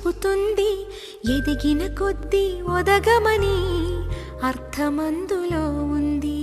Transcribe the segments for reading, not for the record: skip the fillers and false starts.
చెబుతుంది ఎదిగిన కొద్దీ ఒదగమని అర్థమందులో ఉంది.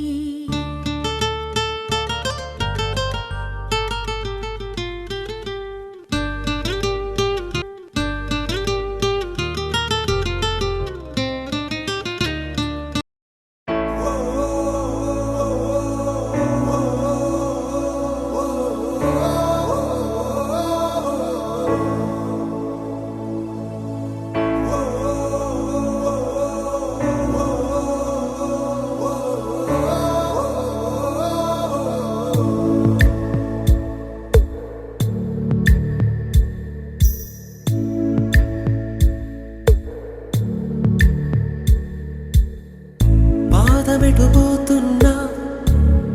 పాదమెటుపోతున్నా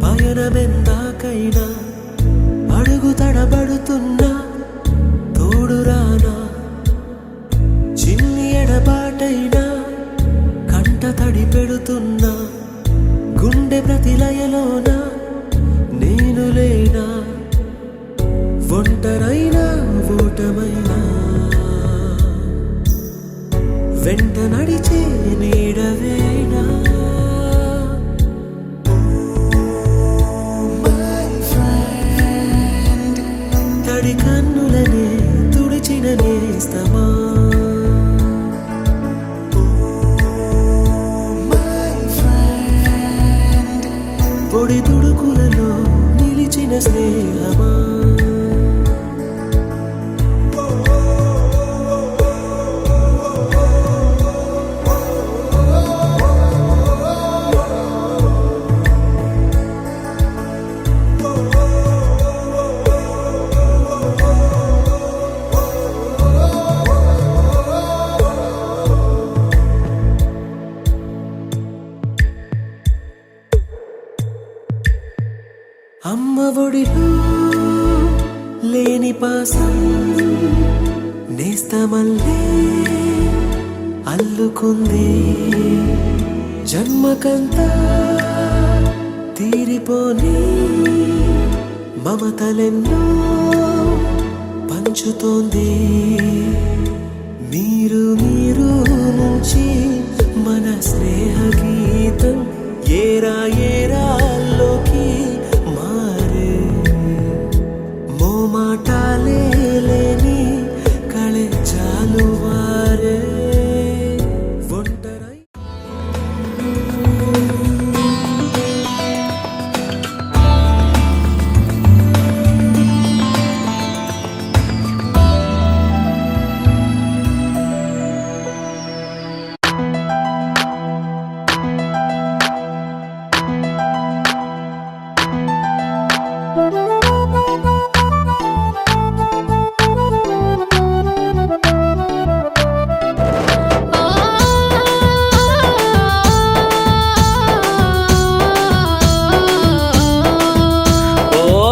పయనమెందాకైనా అడుగు తడబడుతున్నా తోడురానా, చిన్ని ఎడబాటైనా కంట తడి పెడుతున్నా గుండె ప్రతిలయలోన నేను లేనా, ఒంటరైనా ఓటమైనా వెంట నడిచే నీడవేనా. తడి కన్నులనే తుడిచిన నేస్తమా, పొడి తుడుకులలో నిలిచిన స్నేహమా. అమ్మ ఒడిలో లేని పాసం నేస్తమల్లే అల్లుకుంది, జన్మకంతా తీరిపోని మమతలెన్నో పంచుతోంది. మీరు మీరు నుంచి మన స్నేహ గీతం ఏరా ఏరాల్లోకి మారే, మోమాటాలే లేని కళే చాలు వారే. ఒంటరై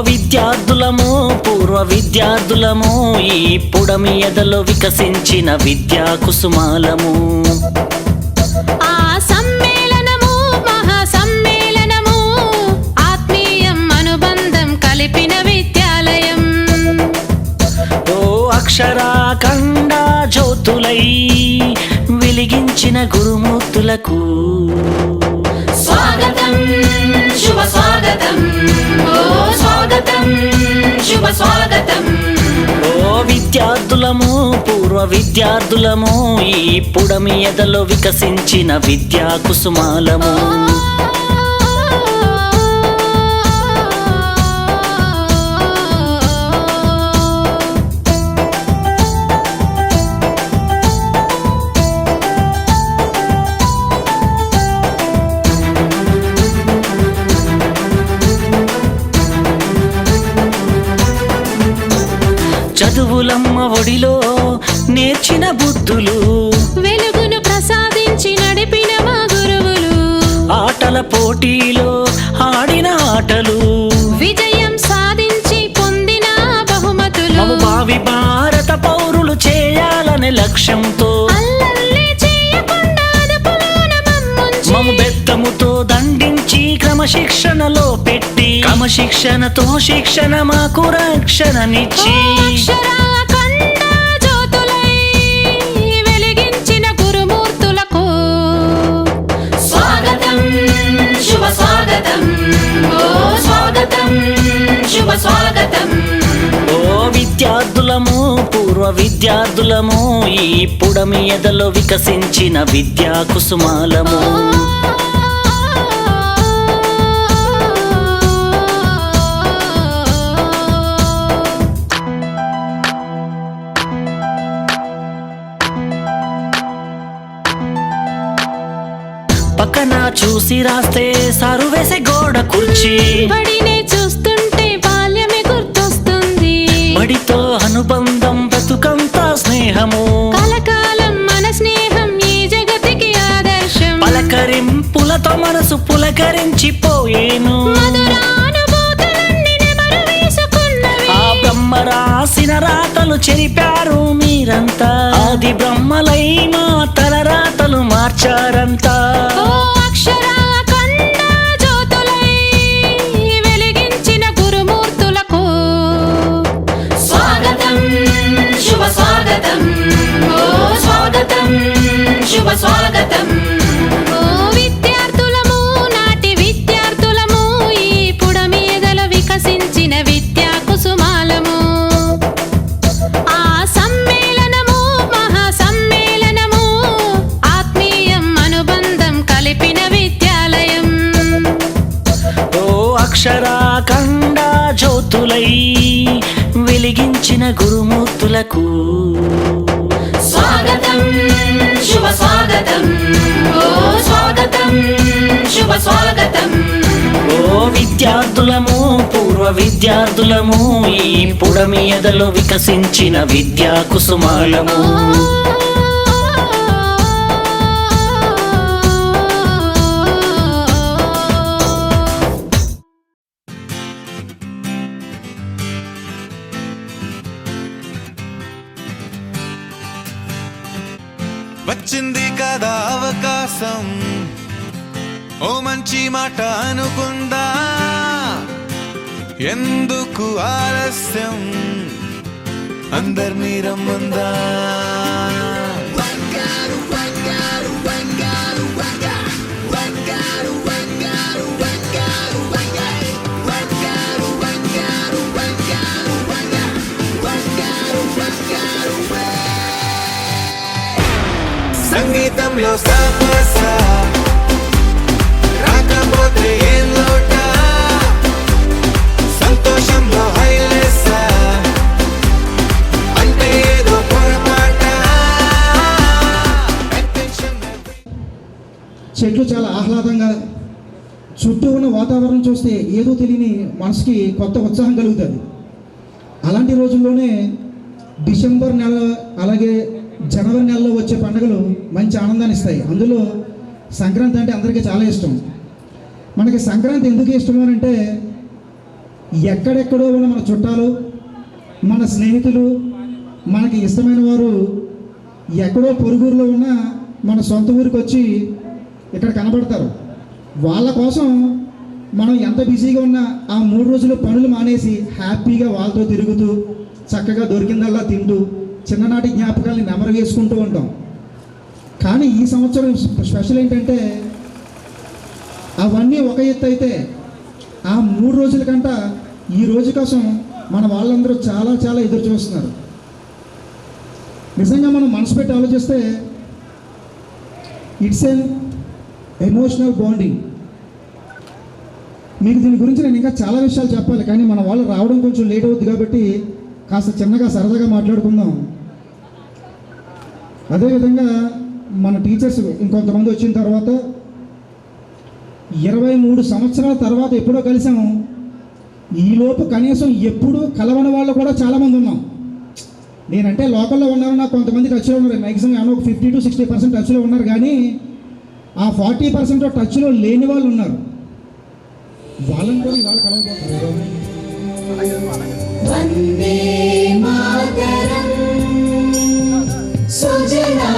విద్యార్థులము పూర్వ విద్యార్థులము ఈ పుడమి ఎదలో వికసించిన విద్యా కుసుమాలము. ఆ సమ్మేళనము మహా సమ్మేళనము ఆత్మీయం అనుబంధం కలిపిన విద్యాలయం. ఓ అక్షరాఖండ జ్యోతులై వెలిగించిన గురుమూర్తులకు స్వాగతం శుభ స్వాగతం, ఓ స్వాగతం శుభ స్వాగతం. ఓ విద్యార్థులము పూర్వ విద్యార్థులము ఈ పుడమి ఎదలో వికసించిన విద్యా కుసుమాలము. చదువులమ్మ ఒడిలో నేర్చిన బుద్ధులు, వెలుగును ప్రసాదించి నడిపిన మా గురువులు, ఆటల పోటీలో ఆడిన ఆటలు, విజయం సాధించి పొందిన బహుమతులు, మము భావి భారత పౌరులు చేయాలనే లక్ష్యంతో అల్లర్లే చేయకుండా అదుపులోన మమ్ముంచి, మము బెత్తముతో దండించి క్రమశిక్షణలో పెట్టి క్రమశిక్షణతో శిక్షణ మాకు రక్షణనిచ్చి అక్షరాఖండ జ్యోతులై విద్యార్థులము ఈ పుడమి ఎదలో వికసించిన విద్యా కుసుమాలము. పక్కన చూసి రాస్తే సారు వేసే గోడ కుర్చీ, బడినే చూస్తుంటే బాల్యమే గుర్తొస్తుంది. బడితో అనుబంధం బ్రతుకంతా స్నేహము, కలకాలం మన స్నేహం ఈ జగతికి ఆదర్శం. పలకరింపులతో మనసు పులకరించిపోయేను, మధురానుభూతులన్నీ నెమరు వేసుకున్నవి. ఆ బ్రహ్మ రాసిన రాతలు చెరిపారు మీరంతా, ఆది బ్రహ్మలై మా తలరాతలు మార్చారంతా. ఓ అక్షరాఖండ జ్యోతులై వెలిగించిన గురుమూర్తులకు స్వాగతం, శుభ స్వాగతం. ఓ స్వాగతం, శుభ స్వాగతం. ఓ విద్యార్థులము, నాటి విద్యార్థులము, ఈ పుడమి ఎదలో వికసించిన విద్యా కుసుమాలము. ఆ సమ్మేళనము మహా సమ్మేళనము, ఆత్మీయం అనుబంధం కలిపిన విద్యాలయం. ఓ అక్షరాఖండ జ్యోతులై వెలిగించిన గురుమూర్తులకు స్వాగతం, శుభ స్వాగతం. ఓ స్వాగతం, శుభ స్వాగతం. ఓ విద్యార్థులము, పూర్వ విద్యార్థులము, ఈ పుడమి ఎదలో వికసించిన విద్యా కుసుమాలము. వచ్చింది కదా అవకాశం, ఓ మంచి మాట అనుకుందా, ఎందుకు ఆలస్యం, అందర్నీ రమ్మందా. సంగీతంలో సాపస రాకపోతే ఏం లోట, సంతోషంలో హైలెస్ అంటే ఏదో పొరపాట. చెట్లు చాలా ఆహ్లాదంగా, చుట్టూ ఉన్న వాతావరణం చూస్తే ఏదో తెలియని మనసుకి కొత్త ఉత్సాహం కలుగుతుంది. అలాంటి రోజుల్లోనే డిసెంబర్ నెల అలాగే జనవరి నెలలో వచ్చే పండుగలు మంచి ఆనందాన్ని ఇస్తాయి. అందులో సంక్రాంతి అంటే అందరికీ చాలా ఇష్టం. మనకి సంక్రాంతి ఎందుకు ఇష్టం అంటే ఎక్కడెక్కడో ఉన్న మన చుట్టాలు, మన స్నేహితులు, మనకి ఇష్టమైన వారు ఎక్కడో పొరుగురులో ఉన్న మన సొంత ఊరికి వచ్చి ఇక్కడ కనబడతారు. వాళ్ళ కోసం మనం ఎంత బిజీగా ఉన్నా ఆ 3 రోజులు పనులు మానేసి హ్యాపీగా వాళ్ళతో తిరుగుతూ చక్కగా దొరికిందల్లా తింటూ చిన్ననాటి జ్ఞాపకాలని నెమరు వేసుకుంటూ ఉంటాం. కానీ ఈ సంవత్సరం స్పెషల్ ఏంటంటే అవన్నీ ఒక ఎత్తు అయితే ఆ 3 రోజుల కంట ఈ రోజు కోసం మన వాళ్ళందరూ చాలా చాలా ఎదురు చూస్తున్నారు. నిజంగా మనం మనసు పెట్టి ఆలోచిస్తే ఇట్స్ ఎన్ ఎమోషనల్ బాండింగ్. మీకు దీని గురించి నేను ఇంకా చాలా విషయాలు చెప్పాలి, కానీ మన వాళ్ళు రావడం కొంచెం లేట్ అవుతుంది కాబట్టి కాస్త చిన్నగా సరదాగా మాట్లాడుకుందాం. అదేవిధంగా మన టీచర్స్ ఇంకొంతమంది వచ్చిన తర్వాత 23 సంవత్సరాల తర్వాత ఎప్పుడో కలిసాము. ఈలోపు కనీసం ఎప్పుడు కలవని వాళ్ళు కూడా చాలామంది ఉన్నాం. నేనంటే లోకల్లో ఉన్నారు, నాకు కొంతమంది టచ్లో ఉన్నారు, మ్యాక్సిమం ఏమో 50 to 60% టచ్లో ఉన్నారు. కానీ ఆ 40% టచ్లో లేని వాళ్ళు ఉన్నారు. వాళ్ళని కూడా ఇవాళ కలవబోతున్నారు. వందే మాతరం సుజలా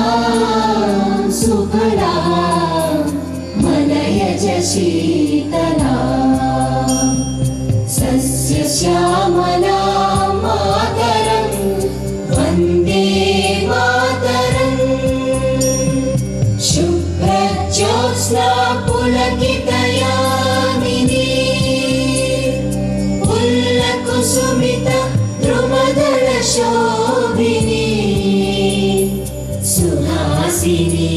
సుఫలా మలయజ శీతలా సస్య శ్యామలా మాతరం వందే మాతరం శుభ్రజ్యోత్స్నా పులకితయామినీ పుల్లకుసుమిత ద్రుమదళ శోభినీ హాసిని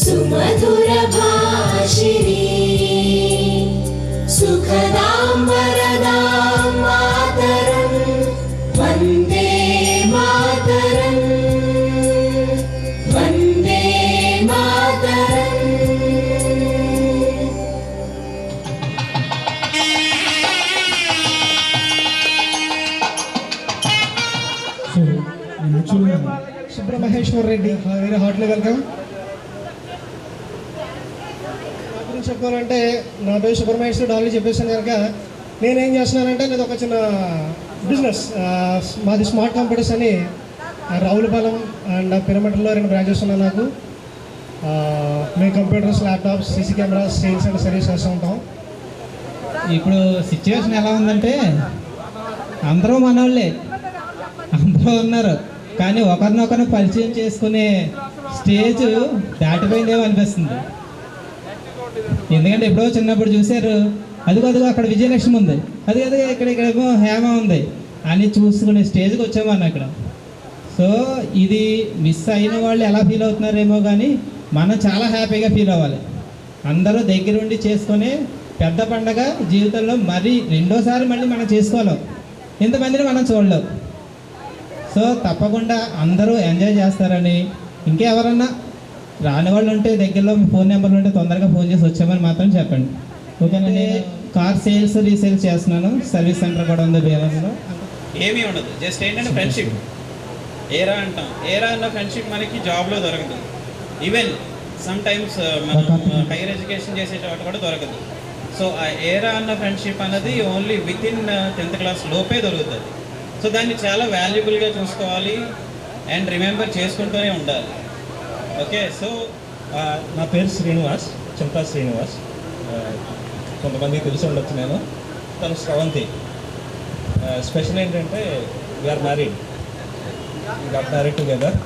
సుమధుర భాషిని సుఖదాం వరదాం మాతరం వందే మాతరం వందే మాతరం. సో నేను యాక్చువల్గా సుబ్రమహేశ్వర్ రెడ్డి వెరీ హార్ట్లీ వెల్కమ్. నా గురించి చెప్పుకోవాలంటే నా పేరు సుబ్రమహేశ్వరుడు ఆల్రెడీ చెప్పేసాను కనుక నేనేం చేస్తున్నానంటే నేను ఒక చిన్న బిజినెస్ మాది స్మార్ట్ కంప్యూటర్స్ అని రావులపాలెం అండ్ పిరమిడ్లో 2 బ్రాంచెస్ ఉన్నాయి నాకు. మేము computers, laptops, CC cameras sales and service చేస్తూ ఉంటాం. ఇప్పుడు సిచ్యువేషన్ ఎలా ఉందంటే అందరూ మనోళ్ళే, అందరూ ఉన్నారు, కానీ ఒకరినొకరు పరిచయం చేసుకునే స్టేజ్ దాటిపోయిందేమో అనిపిస్తుంది. ఎందుకంటే ఎప్పుడో చిన్నప్పుడు చూశారు, అదిగో అక్కడ విజయలక్ష్మి ఉంది, అది ఇక్కడేమో హేమ ఉంది అని చూసుకునే స్టేజ్కి వచ్చామన్న అక్కడ. సో ఇది మిస్ అయిన వాళ్ళు ఎలా ఫీల్ అవుతున్నారేమో కానీ మనం చాలా హ్యాపీగా ఫీల్ అవ్వాలి. అందరూ దగ్గరుండి చేసుకునే పెద్ద పండగ జీవితంలో మరి రెండోసారి మళ్ళీ మనం చేసుకోలేం, ఇంతమందిని మనం చూడలేం. సో తప్పకుండా అందరూ ఎంజాయ్ చేస్తారని, ఇంకెవరన్నా రాని వాళ్ళు ఉంటే దగ్గరలో మీ ఫోన్ నెంబర్లు ఉంటే తొందరగా ఫోన్ చేసి వచ్చామని మాత్రం చెప్పండి, ఓకేనా? నేను కార్ సేల్స్ రీసేల్స్ చేస్తున్నాను, సర్వీస్ సెంటర్ కూడా ఉంది బేవర్స్లో. ఏమీ ఉండదు, జస్ట్ ఏంటంటే ఫ్రెండ్షిప్. ఏరా అంటాం, ఏరా అన్న ఫ్రెండ్షిప్ మనకి జాబ్లో దొరకదు. ఈవెన్ సమ్ టైమ్స్ మనం హైయర్ ఎడ్యుకేషన్ చేసే చోట కూడా దొరకదు. సో ఆ ఏరా అన్న ఫ్రెండ్షిప్ అన్నది only with in 10th class లోపే దొరుకుతుంది. సో దాన్ని చాలా వాల్యుబుల్గా చూసుకోవాలి అండ్ రిమెంబర్ చేసుకుంటూనే ఉండాలి. ఓకే, సో నా పేరు శ్రీనివాస్, చింతా శ్రీనివాస్. కొంతమందికి తెలిసి ఉండొచ్చు. నేను తను శ్రవంతి. స్పెషల్ ఏంటంటే వీఆర్ మ్యారీడ్ టుగెదర్.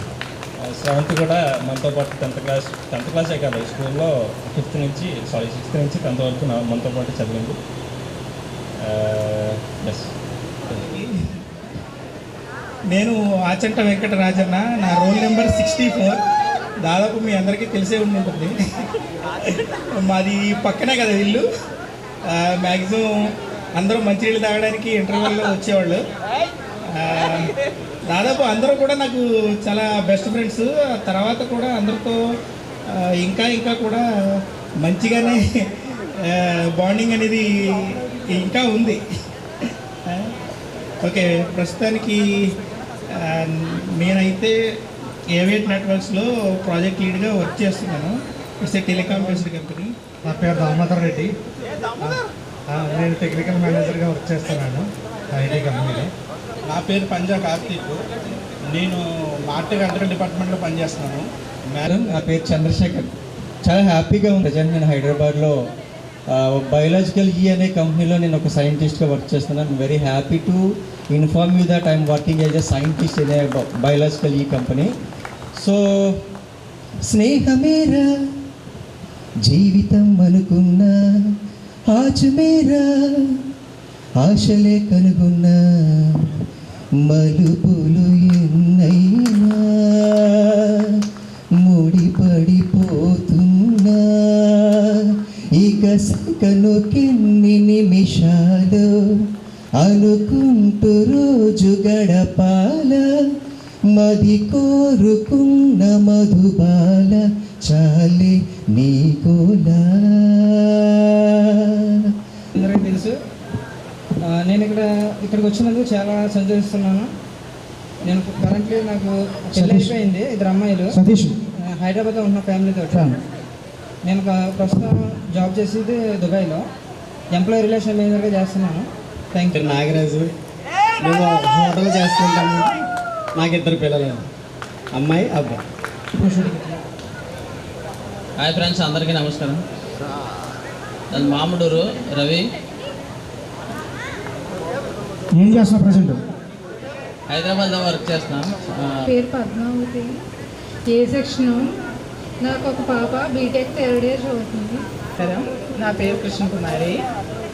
శ్రవంతి కూడా మనతో పాటు 10th క్లాసే కాదు, స్కూల్లో 6th నుంచి 10th వరకు మనతో పాటు చదివింది. ఎస్. నేను ఆచంట వెంకటరాజన్న, నా రోల్ నెంబర్ 64. దాదాపు మీ అందరికీ తెలిసే ఉంటుంది. మాది పక్కనే కదా ఇల్లు. మ్యాక్సిమం అందరూ మంచినీళ్ళు తాగడానికి ఇంటర్వెల్లో వచ్చేవాళ్ళు. దాదాపు అందరూ కూడా నాకు చాలా బెస్ట్ ఫ్రెండ్స్. తర్వాత కూడా అందరితో ఇంకా కూడా మంచిగానే బాండింగ్ అనేది ఇంకా ఉంది. ఓకే, ప్రస్తుతానికి నేనైతే ఏవియేట్ నెట్వర్క్స్లో ప్రాజెక్ట్ లీడ్గా వర్క్ చేస్తున్నాను. It's a telecom based company. నా పేరు దామోదర్ రెడ్డి, నేను టెక్నికల్ మేనేజర్గా వర్క్ చేస్తున్నాను ఐటీ కంపెనీలో. నా పేరు పంజా కార్తీక్, నేను మార్కెట్ కంట్రోల్ డిపార్ట్మెంట్లో పనిచేస్తున్నాను. మేడం, నా పేరు చంద్రశేఖర్. చాలా హ్యాపీగా ఉంది. ప్రజెంట్ నేను హైదరాబాద్లో బయోలాజికల్ ఈ అనే కంపెనీలో నేను ఒక సైంటిస్ట్గా వర్క్ చేస్తున్నాను. Very happy to inform you that I'm working as a scientist in a biological ఈ కంపెనీ. సో స్నేహమేరా జీవితం అనుకున్నా, ఆచుమేరా ఆశలే కనుగొన్నా, మలుపులు ఎన్నైనా ముడిపడిపోతున్నా, ఇక సెకనుకెన్ని నిమిషాలు అనుకుంటూ రోజు గడపాల, మది కోరుకున్న మధుబాల చాలే నీకోలా. అందరికీ తెలుసు, నేను ఇక్కడికి వచ్చినందుకు చాలా సంతోషిస్తున్నాను. నేను కరెంట్లీ నాకు పెళ్ళి అయిపోయింది, 2 అమ్మాయిలు. సతీష్ హైదరాబాద్లో ఉన్న ఫ్యామిలీతో. నేను ప్రస్తుతం జాబ్ చేసేది దుబాయ్లో, ఎంప్లాయీ రిలేషన్ మేనేజర్గా చేస్తున్నాను. Thank you. నాగరాజు, మేము హోటల్ చేస్తుంటాము. నాకు 2 పిల్లలు, అమ్మాయి అబ్బాయి. హాయ్ ఫ్రెండ్స్, అందరికీ నమస్కారం. నేను మామిడూరు రవి. ఏం చేస్తున్నా ప్రజెంట్? హైదరాబాద్లో వర్క్ చేస్తున్నాను. పేరు పద్మావతి, ఏ సెక్షను. నాకు ఒక పాప బీటెక్ 3rd ఇయర్ చదువుతుంది. నా పేరు కృష్ణకుమారి,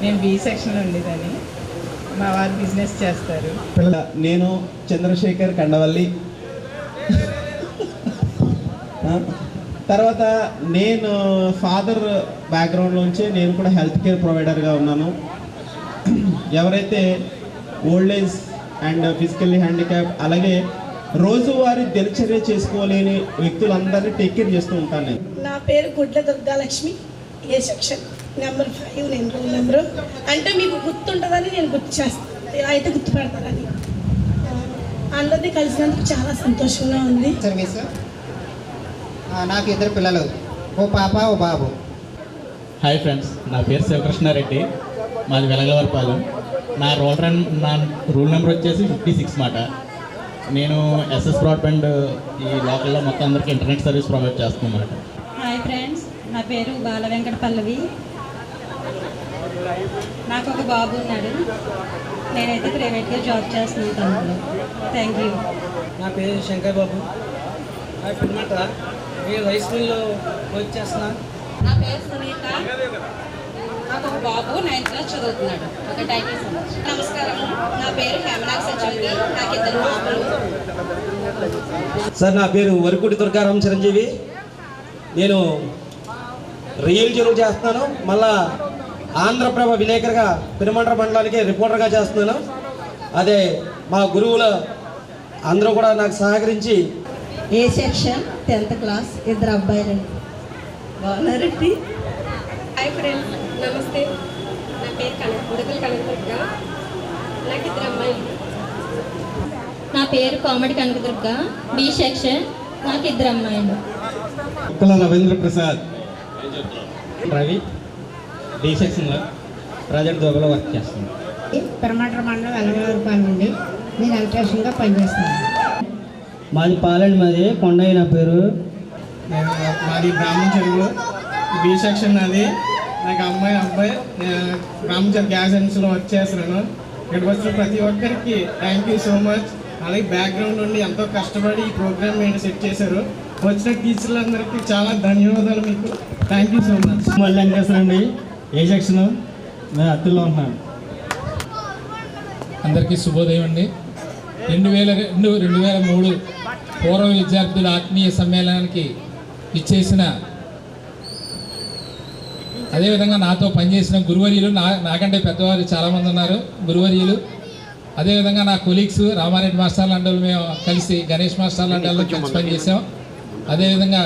నేను బి సెక్షన్లో ఉండేదని. మా వారు బిజినెస్ చేస్తారు. నేను చంద్రశేఖర్ కండవల్లి. తర్వాత నేను ఫాదర్ బ్యాక్గ్రౌండ్లోంచి నేను కూడా హెల్త్ కేర్ ప్రొవైడర్గా ఉన్నాను. ఎవరైతే old age and physically handicap అలాగే రోజువారీ దినచర్య చేసుకోలేని వ్యక్తులందరినీ టేక్ కేర్ చేస్తూ ఉంటాను నేను. నా పేరు గుడ్ల దుర్గాలక్ష్మి, ఏ సెక్షన్ నెంబర్ 5 నేను రూల్ నెంబరు. అంటే మీకు గుర్తుంటుందని నేను గుర్తు చేస్తాను, ఇలా అయితే గుర్తుపెడతారని. అందరినీ కలిసినందుకు చాలా సంతోషంగా ఉంది. సర్వీస్ నాకు 2 పిల్లలు, ఓ పాప ఓ బాబు. హాయ్ ఫ్రెండ్స్, నా పేరు శివకృష్ణారెడ్డి, మాది వెలగలవరపాలెం. నా రూల్ నెంబర్ వచ్చేసి 56 మాట. నేను ఎస్ఎస్ బ్రాడ్బ్యాండ్ ఈ లోకల్లో మొత్తం అందరికీ ఇంటర్నెట్ సర్వీస్ ప్రొవైడ్ చేస్తున్నాను. హాయ్ ఫ్రెండ్స్, నా పేరు బాల వెంకట పల్లవి. నాకు ఒక బాబు ఉన్నాడు. నేనైతే ప్రైవేట్గా జాబ్ చేస్తున్నాను. Thank you. నా పేరు శంకర్ బాబు, పిన్నట నేను హై స్కూల్లో వర్క్ చేస్తున్నాను. నా పేరు సునీత. నాకు ఒక బాబు 9th క్లాస్ చదువుతున్నాడు. ఒక డైటీషియన్. నమస్కారం, నా పేరు హేమనాథ్ సచివతి. నాకు 2 బాబులు. సార్, నా పేరు వరకుడి దుర్గారాం చిరంజీవి. నేను రియల్ చెరువు చేస్తున్నాను. మళ్ళా ఆంధ్రప్రభ విలేకరుగా పెనుమండ్ర మండలానికి రిపోర్టర్గా చేస్తున్నాను. అదే మా గురువులు అందరూ కూడా నాకు సహకరించి. ఏ సెక్షన్ 10th క్లాస్, 2 అబ్బాయిలండి. బాగున్నారండి. హాయ్ ఫ్రెండ్స్, నమస్తే. నా పేరు ఉడకల కనకదుర్గ. నాకు 2 అమ్మాయిలు. నా పేరు కోమటి కనకదుర్గ, బి సెక్షన్. నాకు 2 అమ్మాయిలు. కుక్కల రవీంద్ర ప్రసాద్, రవి, డి సెక్షన్లో ప్రాజెక్ట్ దోబలో వర్క్ చేస్తున్నాను. పెరమంట్ర మండలం వెలగలవరపాలెం నుండి నేను ఎలక్ట్రీషియన్గా పనిచేస్తాను. మాది పాలండి, మాది కొండయ్య నా పేరు. మాది బ్రాహ్మణ చెరువులో బి సెక్షన్. నాది. నాకు అబ్బాయి బ్రాహ్మణ చెరువు గ్యాస్ ఏజెన్సీలో వర్క్ చేస్తున్నాను. ఇక్కడికి వచ్చిన ప్రతి ఒక్కరికి థ్యాంక్ యూ సో మచ్. అలాగే బ్యాక్గ్రౌండ్ నుండి ఎంతో కష్టపడి ఈ ప్రోగ్రామ్ మీరు సెట్ చేశారు. వచ్చిన టీచర్లందరికీ చాలా ధన్యవాదాలు మీకు. Thank you so much. మళ్ళీ ఏం చేస్తానండి, ఏ సెక్షన్, నేను అత్తిలో ఉంటున్నాను. అందరికీ శుభోదయం అండి. 2003 పూర్వ విద్యార్థుల ఆత్మీయ సమ్మేళనానికి ఇచ్చేసిన, అదేవిధంగా నాతో పనిచేసిన గురువర్యులు, నాకంటే పెద్దవారు చాలామంది ఉన్నారు గురువర్యులు. అదేవిధంగా నా కొలీగ్స్ రామారెడ్డి మాస్టర్ లాంటి మేము కలిసి, గణేష్ మాస్టర్ లాంటి వాళ్ళు కలిసి పనిచేసాం. అదేవిధంగా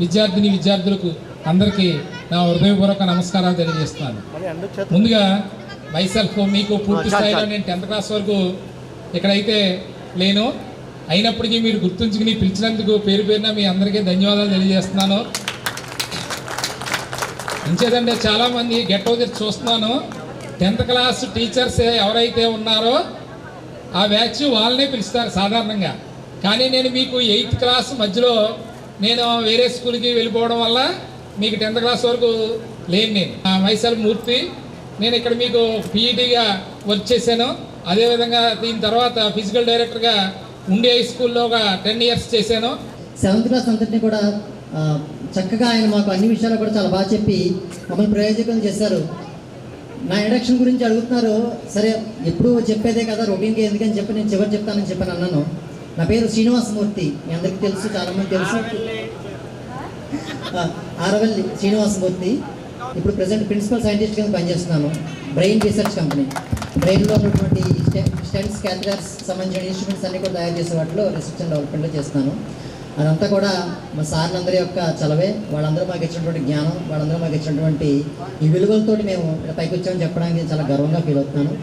విద్యార్థులకు అందరికీ నా హృదయపూర్వక నమస్కారాలు తెలియజేస్తున్నాను. ముందుగా మైసెల్ఫ్, మీకు పూర్తి స్థాయిలో నేను 10th క్లాస్ వరకు ఇక్కడైతే లేను. అయినప్పటికీ మీరు గుర్తుంచుకుని పిలిచినందుకు పేరు పేరున మీ అందరికీ ధన్యవాదాలు తెలియజేస్తున్నాను. ఇంచేదంటే చాలామంది గెట్ టుగెదర్ చూస్తున్నాను. 10th క్లాస్ టీచర్స్ ఎవరైతే ఉన్నారో ఆ బ్యాచ్ వాళ్ళనే పిలుస్తారు సాధారణంగా. కానీ నేను మీకు 8th క్లాస్ మధ్యలో నేను వేరే స్కూల్కి వెళ్ళిపోవడం వల్ల మీకు 10th క్లాస్ వరకు లేను. నేను మైసెల్ఫ్ మూర్తి. నేను ఇక్కడ మీకు పీఈటీగా వర్క్ చేశాను. అదేవిధంగా దీని తర్వాత ఫిజికల్ డైరెక్టర్గా ఉండి హై స్కూల్లో ఒక 10 years చేశాను. 7th క్లాస్ అంతటిని కూడా చక్కగా ఆయన మాకు అన్ని విషయాలు కూడా చాలా బాగా చెప్పి మమ్మల్ని ప్రయోజకులు చేశారు. నా ఇంట్రడక్షన్ గురించి అడుగుతున్నారు. సరే, ఎప్పుడు చెప్పేదే కదా, రొటీన్గా ఎందుకని చెప్పి నేను చివరి చెప్తానని చెప్పని అన్నాను. నా పేరు శ్రీనివాసమూర్తి, మీ అందరికీ తెలుసు, చాలామంది తెలుసు. ఆరవల్లి శ్రీనివాసమూర్తి. ఇప్పుడు ప్రజెంట్ ప్రిన్సిపల్ సైంటిస్ట్ కింద పనిచేస్తున్నాను. Brain research company. బ్రెయిన్లో ఉన్నటువంటి స్టెంట్స్, క్యాథరర్స్ సంబంధించిన ఇన్స్ట్రుమెంట్స్ అన్నీ కూడా తయారు చేసే వాటిలో రీసెర్చ్ అండ్ డెవలప్మెంట్లో చేస్తున్నాను. అదంతా కూడా మా సార్లందరి యొక్క చలవే. వాళ్ళందరూ మాకు ఇచ్చినటువంటి జ్ఞానం, వాళ్ళందరూ మాకు ఇచ్చినటువంటి ఈ విలువలతోటి మేము పైకి వచ్చామని చెప్పడానికి చాలా గర్వంగా ఫీల్ అవుతున్నాను.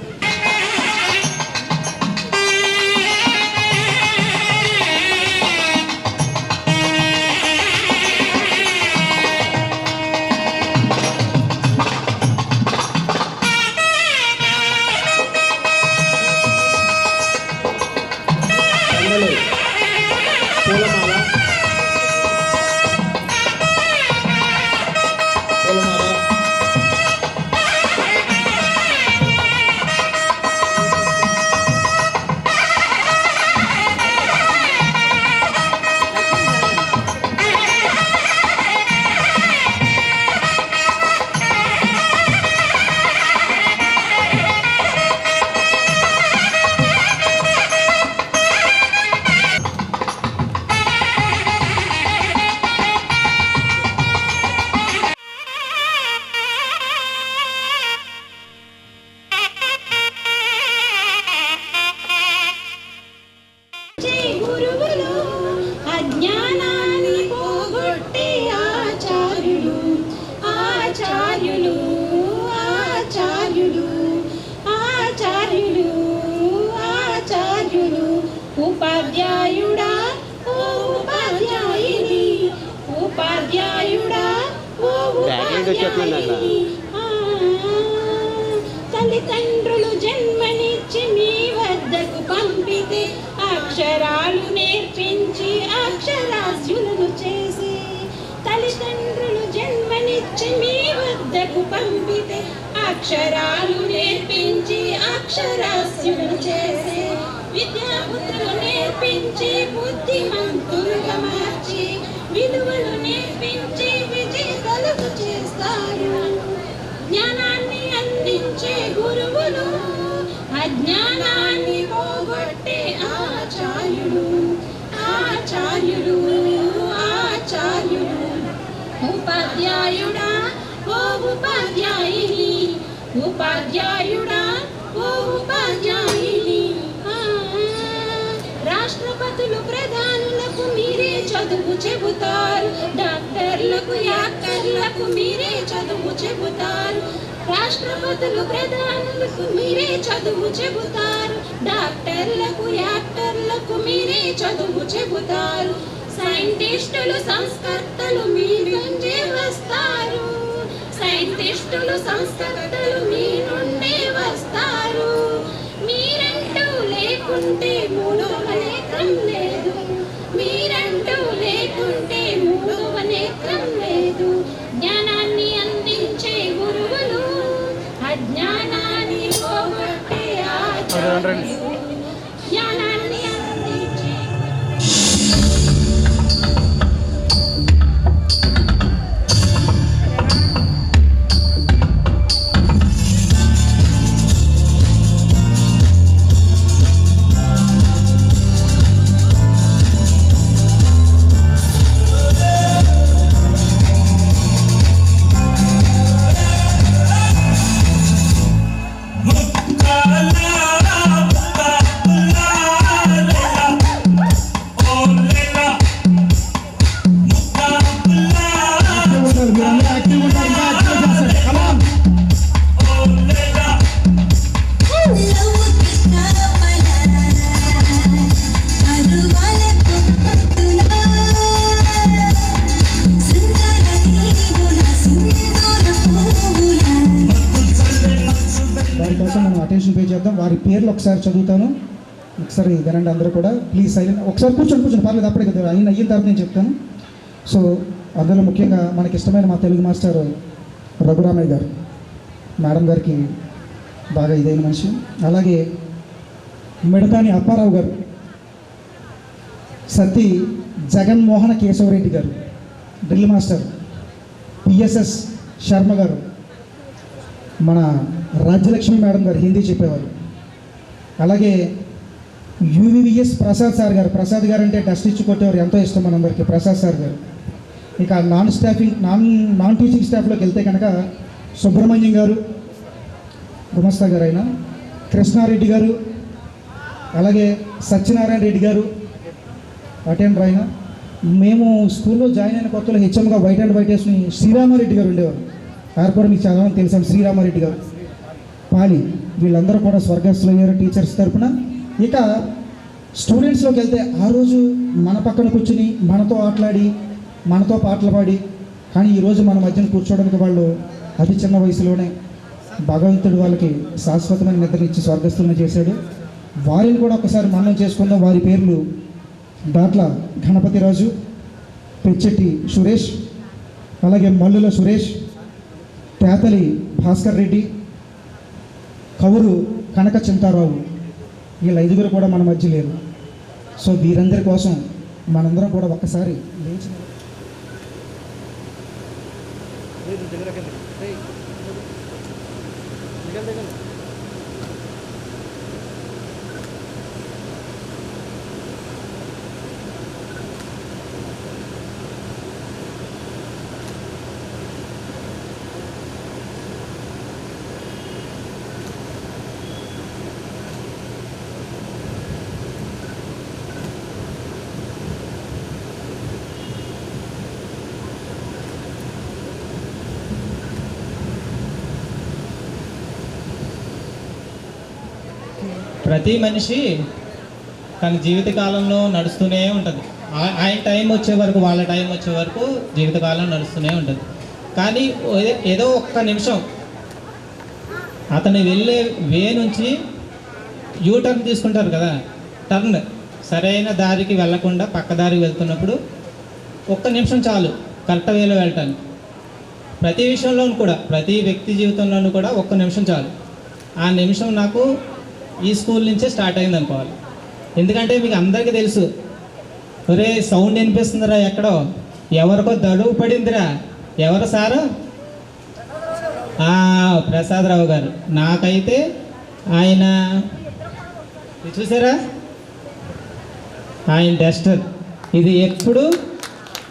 తల్లిదండ్రులు జన్మనిచ్చి మీ వద్దకు పంపితే అక్షరాలు నేర్పించి అక్షరాస్యులను చేసి తల్లిదండ్రులు జన్మనిచ్చి మీ వద్దకు పంపితే అక్షరాలు నేర్పించి అక్షరాస్యులను చేసి విద్యాబుద్ధులు నేర్పించి బుద్ధిమంతులుగా మార్చి విలువలు నేర్పించి విజేతలకు చేస్తారు. జ్ఞానాన్ని అందించే గురువులు అజ్ఞానాన్ని పోగొట్టే ఆచార్యుడు ఆచార్యుడు ఆచార్యుడు. ఉపాధ్యాయుడా ఓ ఉపాధ్యాయుని ఉపాధ్యాయుడా ఓ ఉపాధ్యాయుని. రాష్ట్రపతులు ప్రధానులకు మీరే చదువు చెబుతారు, డాక్టర్లకు యాక్టర్లకు మీరే చదువు చెబుతారు. రాష్ట్రపతులు ప్రధానులకు మీరే చదువు చెబుతారు, డాక్టర్లకు యాక్టర్లకు మీరే చదువు చెబుతారు. సైంటిస్టులు సంస్కర్తలు మీ నుండే వస్తారు, సైంటిస్టులు సంస్కర్తలు మీ నుండే వస్తారు. మీరంటూ లేకుంటే మూడవ నేత్రం లేదు, మీరంటూ లేకుంటే మూడవ నేత్రం లేదు. జ్ఞానాన్ని అందించే గురువులు అజ్ఞానాన్ని పోగొట్టే ఆచార్యులు. జ్ఞానాన్ని అందించే వారి పేర్లు ఒకసారి చదువుతాను, ఒకసారి వినండి అందరూ కూడా. ప్లీజ్ సైలెంట్, ఒకసారి కూర్చొని పర్లేదు, అప్పుడే కదా అయిన తర్వాత నేను చెప్తాను. సో అందులో ముఖ్యంగా మనకి ఇష్టమైన మా తెలుగు మాస్టర్ రఘురామయ్య గారు, మేడం గారికి బాగా ఇదైన మనిషి. అలాగే మిడతాని అప్పారావు గారు, సత్తి జగన్మోహన కేశవరెడ్డి గారు డ్రిల్ మాస్టర్, పిఎస్ఎస్ శర్మ గారు, మన రాజ్యలక్ష్మి మేడం గారు హిందీ చెప్పేవారు. అలాగే యూవీవీఎస్ ప్రసాద్ సార్ గారు, ప్రసాద్ గారు అంటే డస్ట్ ఇచ్చి కొట్టేవారు, ఎంతో ఇష్టం మనందరికీ ప్రసాద్ సార్ గారు. ఇక నాన్ టీచింగ్ స్టాఫ్లోకి వెళ్తే కనుక సుబ్రహ్మణ్యం గారు గుమస్తా గారు, అయినా కృష్ణారెడ్డి గారు, అలాగే సత్యనారాయణ రెడ్డి గారు అటెండర్ అయినా. మేము స్కూల్లో జాయిన్ అయిన కొత్తలో హెచ్ఎంగా వైట్ అండ్ వైట్ వేసుకుని శ్రీరామారెడ్డి గారు ఉండేవారు. ఆయన కూడా మీకు చాలా మంది తెలుసాను, శ్రీరామారెడ్డి గారు, పాలి, వీళ్ళందరూ కూడా స్వర్గస్థులు అయ్యారు టీచర్స్ తరఫున. ఇక స్టూడెంట్స్లోకి వెళ్తే ఆ రోజు మన పక్కన కూర్చుని మనతో ఆటలాడి మనతో పాటలు పాడి, కానీ ఈరోజు మన మధ్యన కూర్చోవడానికి వాళ్ళు అతి చిన్న వయసులోనే భగవంతుడు వాళ్ళకి శాశ్వతమైన నిద్రనిచ్చి స్వర్గస్థులను చేశాడు. వారిని కూడా ఒకసారి మనం చేసుకుందాం. వారి పేర్లు దాట్ల గణపతిరాజు, పెచ్చెట్టి సురేష్, అలాగే మల్లుల సురేష్, తేతలి భాస్కర్ రెడ్డి, కవురు కనక చింతారావు. వీళ్ళ ఐదుగురు కూడా మన మధ్య లేరు. సో వీరందరి కోసం మనందరం కూడా ఒక్కసారి లేచి ప్రతి మనిషి తన జీవితకాలంలో నడుస్తూనే ఉంటుంది. ఆయన టైం వచ్చే వరకు, వాళ్ళ టైం వచ్చే వరకు జీవితకాలం నడుస్తూనే ఉంటుంది. కానీ ఏదో ఒక్క నిమిషం అతను వెళ్ళే వే నుంచి యూటర్న్ తీసుకుంటారు కదా, టర్న్ సరైన దారికి వెళ్లకుండా పక్క దారికి వెళ్తున్నప్పుడు ఒక్క నిమిషం చాలు కరెక్ట్ వేలో వెళ్ళటానికి. ప్రతి విషయంలోనూ కూడా, ప్రతి వ్యక్తి జీవితంలోనూ కూడా ఒక్క నిమిషం చాలు. ఆ నిమిషం నాకు ఈ స్కూల్ నుంచే స్టార్ట్ అయింది అనుకోవాలి. ఎందుకంటే మీకు అందరికీ తెలుసు, ఒరే సౌండ్ వినిపిస్తుందిరా ఎక్కడో, ఎవరికో దడువు పడిందిరా, ఎవరు సారు? ప్రసాదరావు గారు. నాకైతే ఆయన చూసారా, ఆయన డస్టర్ ఇది ఎప్పుడు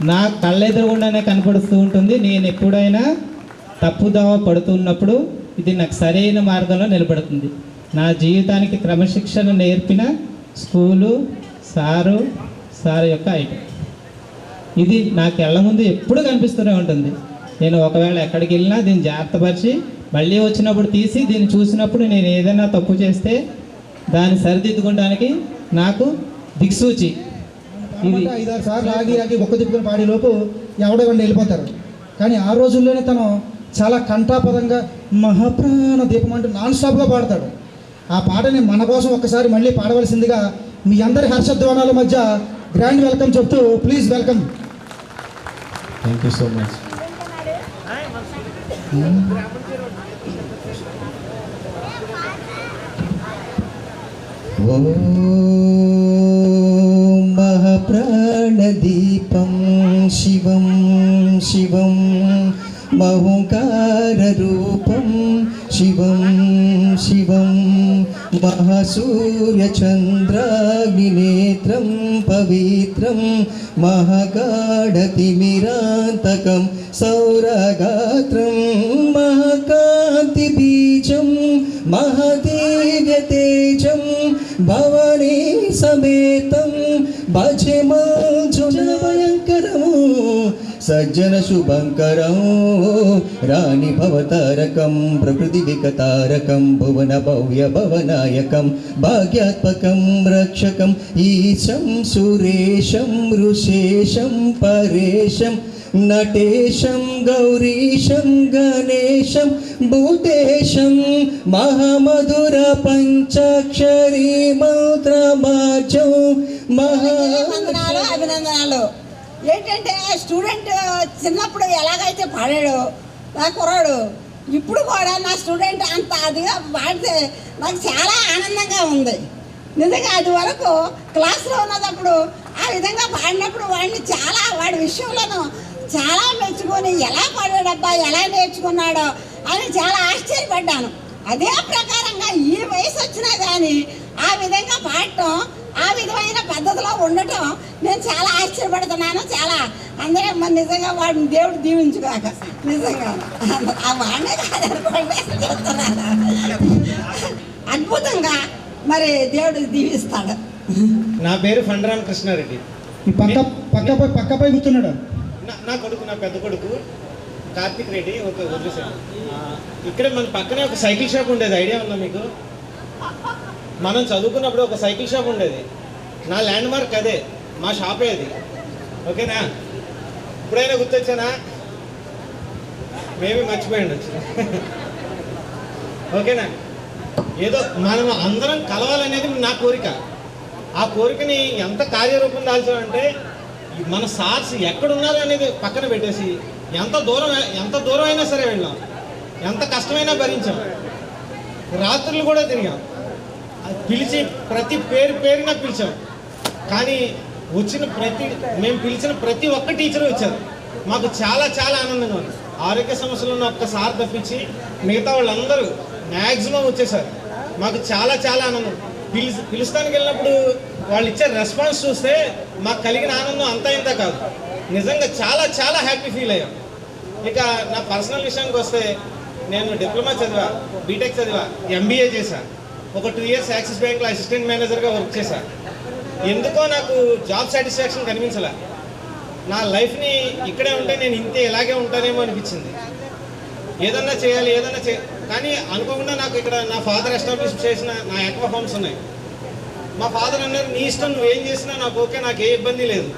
నా కళ్ళెదురుగుండానే కనపడుతూ ఉంటుంది. నేను ఎప్పుడైనా తప్పుదోవ పడుతున్నప్పుడు ఇది నాకు సరైన మార్గంలో నిలబడుతుంది. నా జీవితానికి క్రమశిక్షణ నేర్పిన స్కూలు సారు యొక్క ఐటమ్ ఇది నా కళ్ళ ముందు ఎప్పుడు కనిపిస్తూనే ఉంటుంది. నేను ఒకవేళ ఎక్కడికి వెళ్ళినా దీన్ని జాగ్రత్తపరిచి మళ్ళీ వచ్చినప్పుడు తీసి దీన్ని చూసినప్పుడు నేను ఏదైనా తప్పు చేస్తే దాన్ని సరిదిద్దుకోవడానికి నాకు దిక్సూచి. ఇది 5-6 సార్లు ఆగి ఒక్క తిప్పుకొని పాడేలోపు ఎవడో వెళ్ళిపోతారు. కానీ ఆ రోజుల్లోనే తను చాలా కంఠాపదంగా మహాప్రాణ దీపం అంటూ నాన్ స్టాప్గా పాడతాడు. ఆ పాటని మన కోసం ఒక్కసారి మళ్ళీ పాడవలసిందిగా మీ అందరి హర్షధ్వానాల మధ్య గ్రాండ్ వెల్కమ్ చెప్తూ please welcome. Thank you so much. ఓం మహాప్రాణదీపం శివం శివం మహోంకారరూపం శివం శివం మహాసూర్యచంద్రాగ్నినేత్రం పవిత్రం మహాగాఢతిమిరాంతకం సౌరగాత్రం మహాకాంతిబీజం మహాదేవ్యతేజం భవనీ సమేతం భజే భయంకరము సజ్జన శుభంకరం రాణి భవతారకం ప్రకృతి వికతారకం భువన భవ్య భవనాయకం భాగ్యాత్మకం రక్షకం ఈశం సురేశం ఋషేశం పరేశం నటేశం గౌరీశం గణేశం భూతేశం మహామధుర పంచాక్షరీ మంత్రమాజం అభినందనాలు. ఏంటంటే స్టూడెంట్ చిన్నప్పుడు ఎలాగైతే పాడాడో నా కుర్రాడు ఇప్పుడు కూడా నా స్టూడెంట్ అంత అదిగా పాడితే నాకు చాలా ఆనందంగా ఉంది. నిజంగా అది వరకు క్లాస్లో ఉన్నప్పుడు ఆ విధంగా పాడినప్పుడు వాడి విషయంలోనూ చాలా మెచ్చుకొని ఎలా పాడాడబ్బా, ఎలా నేర్చుకున్నాడో అని చాలా ఆశ్చర్యపడ్డాను. అదే ప్రకారంగా ఈ వయసు వచ్చినా కానీ ఆ విధంగా పాడటం, ఆ విధమైన పద్ధతిలో ఉండటం నేను చాలా ఆశ్చర్యపడుతున్నాను. చాలా అందరూ నిజంగా వాడిని దేవుడు దీవించుగాక. నిజంగా ఆ వాడినే కాదనుకోండి అద్భుతంగా మరి దేవుడు దీవిస్తాడు. నా పేరు ఫండరామ కృష్ణారెడ్డి. పక్కపై కూర్చున్నాడు నా కొడుకు, నా పెద్ద కొడుకు కార్తిక్ రెడ్డి. ఓకే వదిలేసాను. ఇక్కడ మన పక్కనే ఒక సైకిల్ షాప్ ఉండేది, ఐడియా ఉందా మీకు? మనం చదువుకున్నప్పుడు ఒక సైకిల్ షాప్ ఉండేది. నా ల్యాండ్ మార్క్ అదే, మా షాపే అది. ఓకేనా? ఇప్పుడైనా గుర్తొచ్చానా? మేబీ మర్చిపోయి ఉండొచ్చు. ఓకేనా? ఏదో మనం అందరం కలవాలనేది నా కోరిక. ఆ కోరికని ఎంత కార్యరూపం దాల్చామంటే మన సార్స్ ఎక్కడున్నారు అనేది పక్కన పెట్టేసి ఎంత దూరం అయినా సరే వెళ్ళాం, ఎంత కష్టమైనా భరించాం, రాత్రులు కూడా తిరిగాం, పిలిచి ప్రతి పేరున పిలిచాం. కానీ మేము పిలిచిన ప్రతి ఒక్క టీచరు వచ్చారు. మాకు చాలా చాలా ఆనందంగా ఉంది. ఆరోగ్య సమస్యలు ఉన్న ఒక్కసారి తప్పించి మిగతా వాళ్ళందరూ మ్యాక్సిమం వచ్చేసారు. మాకు చాలా చాలా ఆనందం. పిలుస్తానికి వెళ్ళినప్పుడు వాళ్ళు ఇచ్చే రెస్పాన్స్ చూస్తే మాకు కలిగిన ఆనందం అంతా ఇంత కాదు. నిజంగా చాలా చాలా హ్యాపీ ఫీల్ అయ్యాం. ఇక నా పర్సనల్ విషయానికి వస్తే నేను డిప్లొమా చదివా, బీటెక్ చదివా, ఎంబీఏ చేశా, ఒక 2 years యాక్సిస్ బ్యాంక్లో అసిస్టెంట్ మేనేజర్గా వర్క్ చేశా. ఎందుకో నాకు జాబ్ సాటిస్ఫాక్షన్ కనిపించలే. నా లైఫ్ని ఇక్కడే ఉంటే నేను ఇంతే ఇలాగే ఉంటానేమో అనిపించింది. ఏదన్నా చేయాలి కానీ అనుకోకుండా నాకు ఇక్కడ నా ఫాదర్ ఎస్టాబ్లిష్ చేసిన నా ఎక్వా ఫార్మ్స్ ఉన్నాయి. మా ఫాదర్ అన్నారు, నీ ఇష్టం, నువ్వేం చేసినా నాకు ఓకే, నాకు ఏ ఇబ్బంది లేదు.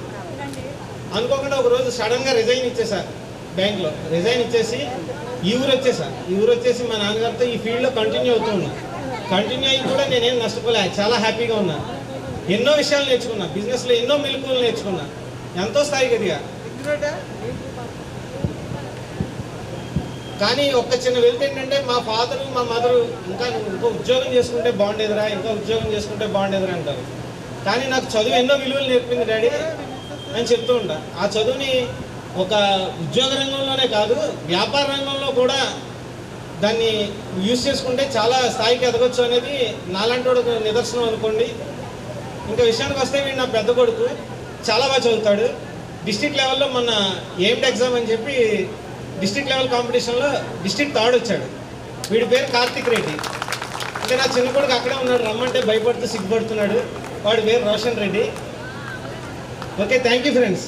అనుకోకుండా ఒకరోజు సడన్గా రిజైన్ ఇచ్చేసా. బ్యాంక్లో రిజైన్ ఇచ్చేసి ఈ ఊరు వచ్చేసి మా నాన్నగారితో ఈ ఫీల్డ్లో కంటిన్యూ అవుతూ ఉన్నాను. కంటిన్యూ అయ్యి కూడా నేనేం నష్టపోలే, చాలా హ్యాపీగా ఉన్నా. ఎన్నో విషయాలు నేర్చుకున్నా, బిజినెస్లో ఎన్నో మెలకువలు నేర్చుకున్నా, ఎంతో స్థాయికి ఎదిగా. కానీ ఒక్క చిన్న వెళ్తే ఏంటంటే మా ఫాదరు మా మదరు ఇంకో ఉద్యోగం చేసుకుంటే బాగుండేదిరా అంటారు. కానీ నాకు చదువు ఎన్నో విలువలు నేర్పింది డాడీ అని చెప్తూ ఉంటా. ఆ చదువుని ఒక ఉద్యోగ రంగంలోనే కాదు, వ్యాపార రంగంలో కూడా దాన్ని యూజ్ చేసుకుంటే చాలా స్థాయికి ఎదగొచ్చు అనేది నాలాంటి వాడు నిదర్శనం అనుకోండి. ఇంకా విషయానికి వస్తే వీడు నా పెద్ద కొడుకు, చాలా బాగా చదువుతాడు. డిస్ట్రిక్ట్ లెవెల్లో మొన్న ఎయిమ్డ్ ఎగ్జామ్ అని చెప్పి డిస్ట్రిక్ట్ లెవెల్ కాంపిటీషన్లో డిస్ట్రిక్ట్ థర్డ్ వచ్చాడు. వీడి పేరు కార్తిక్ రెడ్డి. అంటే నా చిన్న కొడుకు అక్కడే ఉన్నాడు, రమ్మంటే భయపడుతూ సిగ్గుపడుతున్నాడు. వాడి పేరు Roshan Reddy. Okay, thank you friends.